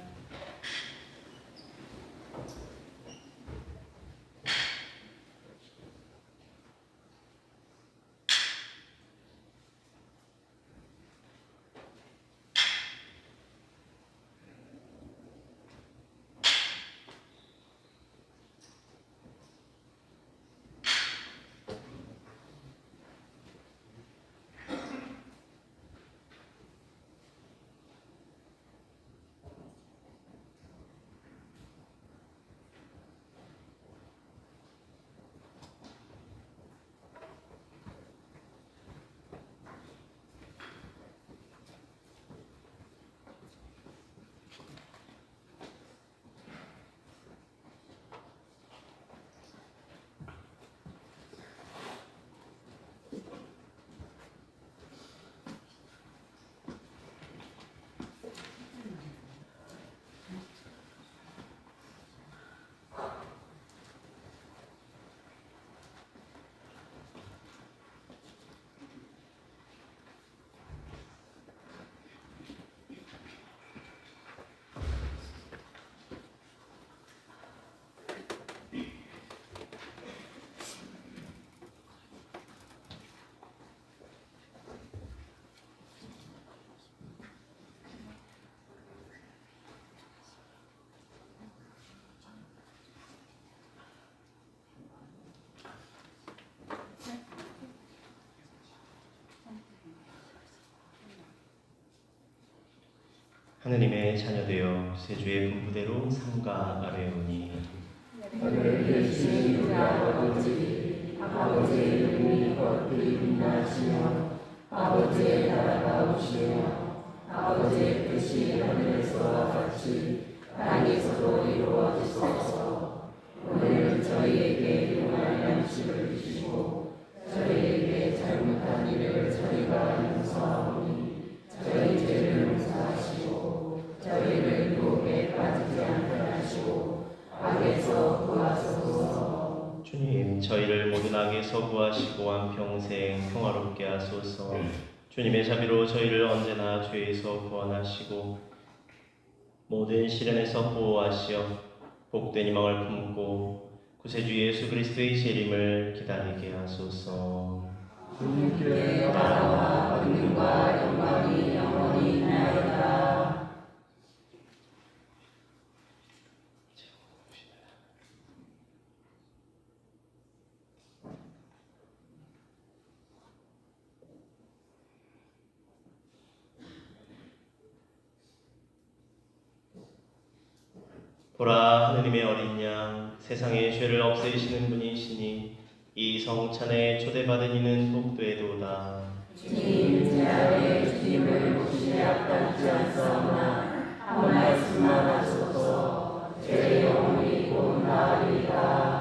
하느님의 자녀되어 세주의 분부대로 상가 아뢰오니 하늘 계신 우리 아버지, 아버지의 이름이 거듭 빛나시며 아버지의 나라가 오시며 아버지의 뜻이 하늘에서와 같이 땅에서도 이루어지소서. 오늘 저희에게 일용할 양식을 주시고 저희에게 잘못한 일을 저희가 용서하오니 저희 죄를 용서하시고 저희를 유혹에 빠지지 않게 하시고 악에서 구하소서. 주님, 저희를 모든 악에서 악에서 구하시고 한평생 평화롭게 하소서. 주님의 자비로 저희를 언제나 죄에서 구원하시고 모든 시련에서 보호하시어 복된 희망을 품고 구세주 예수 그리스도의 재림을 기다리게 하소서. 주님께 나라와 권능과 영광이 영원히 있나이다. 보라, 하느님의 어린 양, 세상의 죄를 없애시는 분이시니 이 성찬에 초대받은 이는 복되도다. 주님, 제 안에 주님을 모시에 앞당지 않사오나 한 말씀만 하소서. 제 영혼이 곧 나으리이다.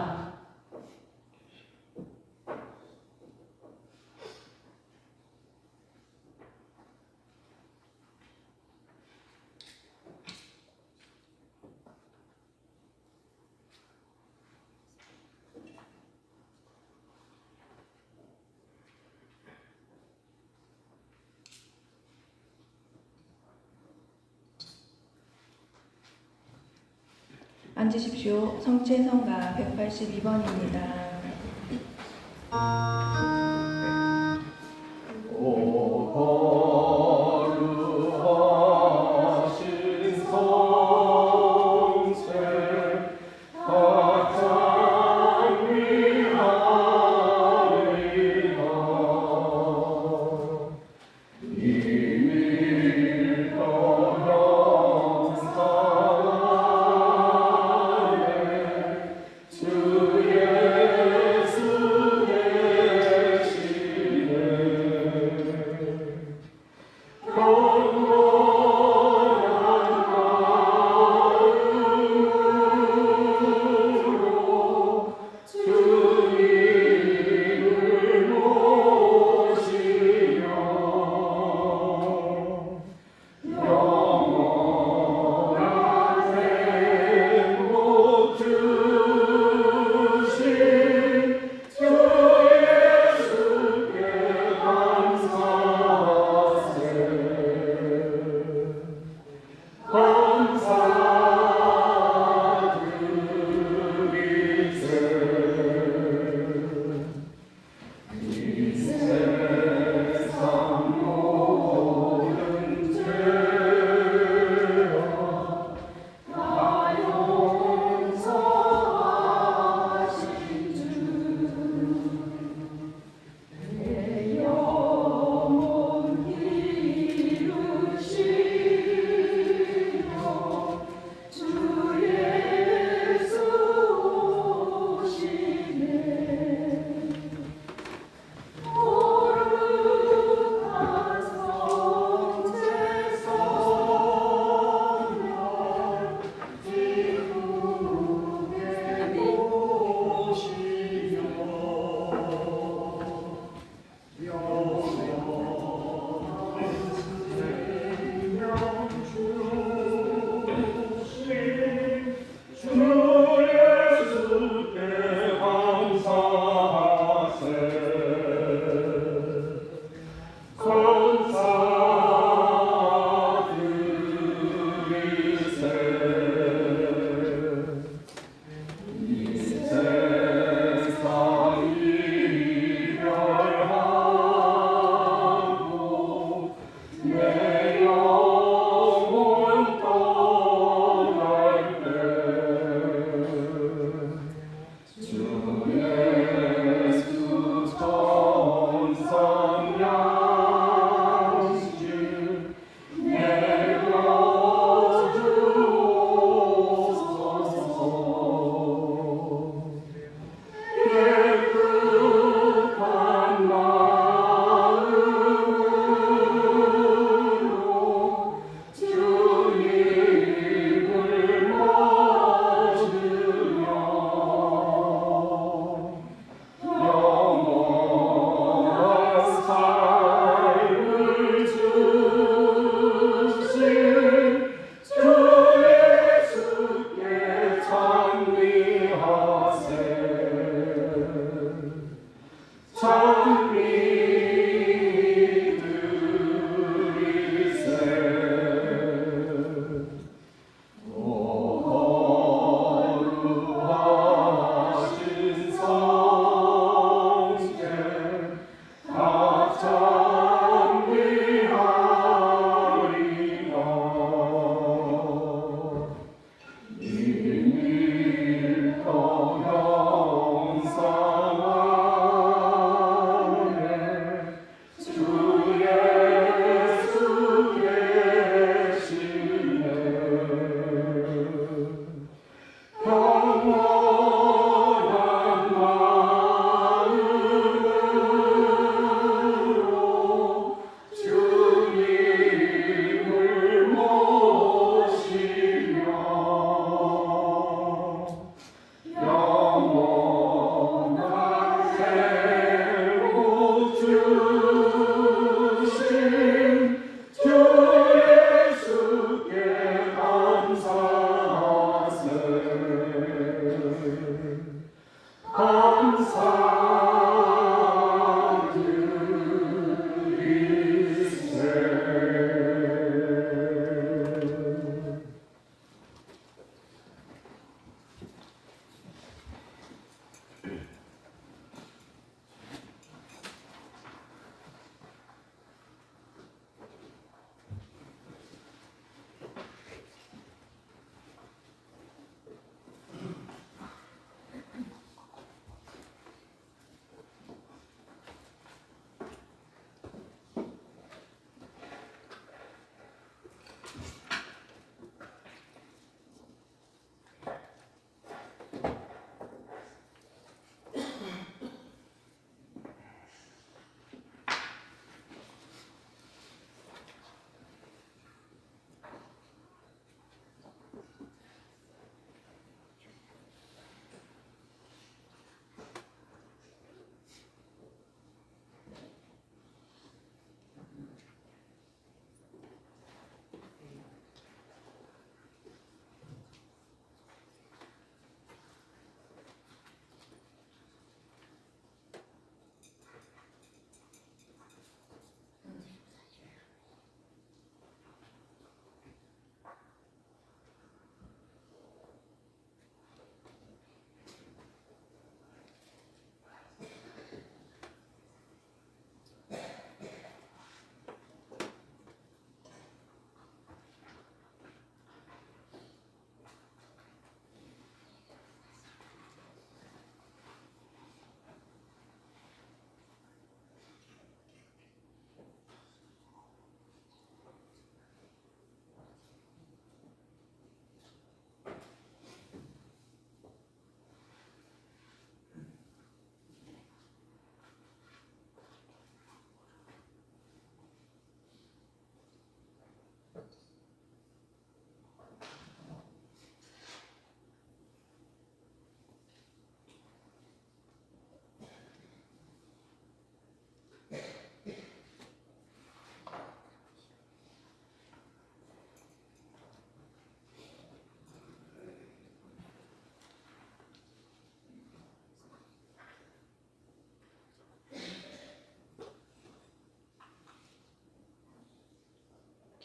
앉으십시오. 성체성가 182번입니다. 거룩하신 성체 가장 위하리라. 이밀 영상하네 주 예수 내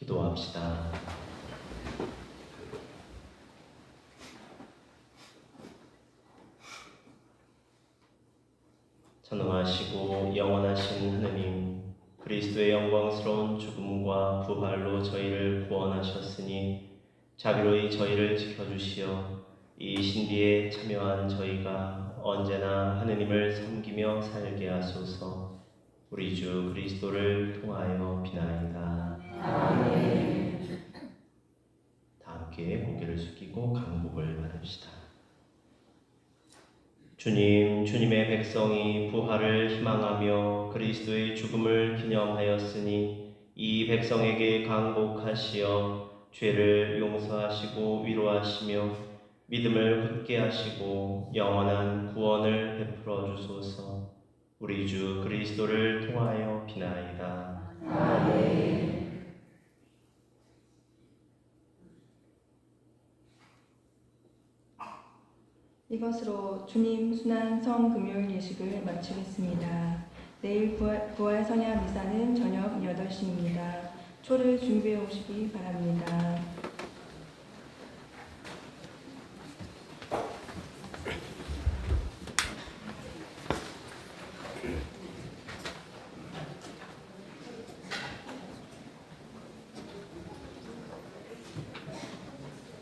기도합시다. 전능하시고 영원하신 하느님, 그리스도의 영광스러운 죽음과 부활로 저희를 구원하셨으니 자비로이 저희를 지켜주시어 이 신비에 참여한 저희가 언제나 하느님을 섬기며 살게 하소서. 우리 주 그리스도를 통하여 비나이다. 아멘. 다 함께 고개를 숙이고 강복을 받읍시다. 주님, 주님의 백성이 부활을 희망하며 그리스도의 죽음을 기념하였으니 이 백성에게 강복하시어 죄를 용서하시고 위로하시며 믿음을 굳게 하시고 영원한 구원을 베풀어 주소서. 우리 주 그리스도를 통하여 비나이다. 아멘. 이것으로 주님 순환 성금요일 예식을 마치겠습니다. 내일 부활 선야 미사는 저녁 8시입니다. 초를 준비해 오시기 바랍니다.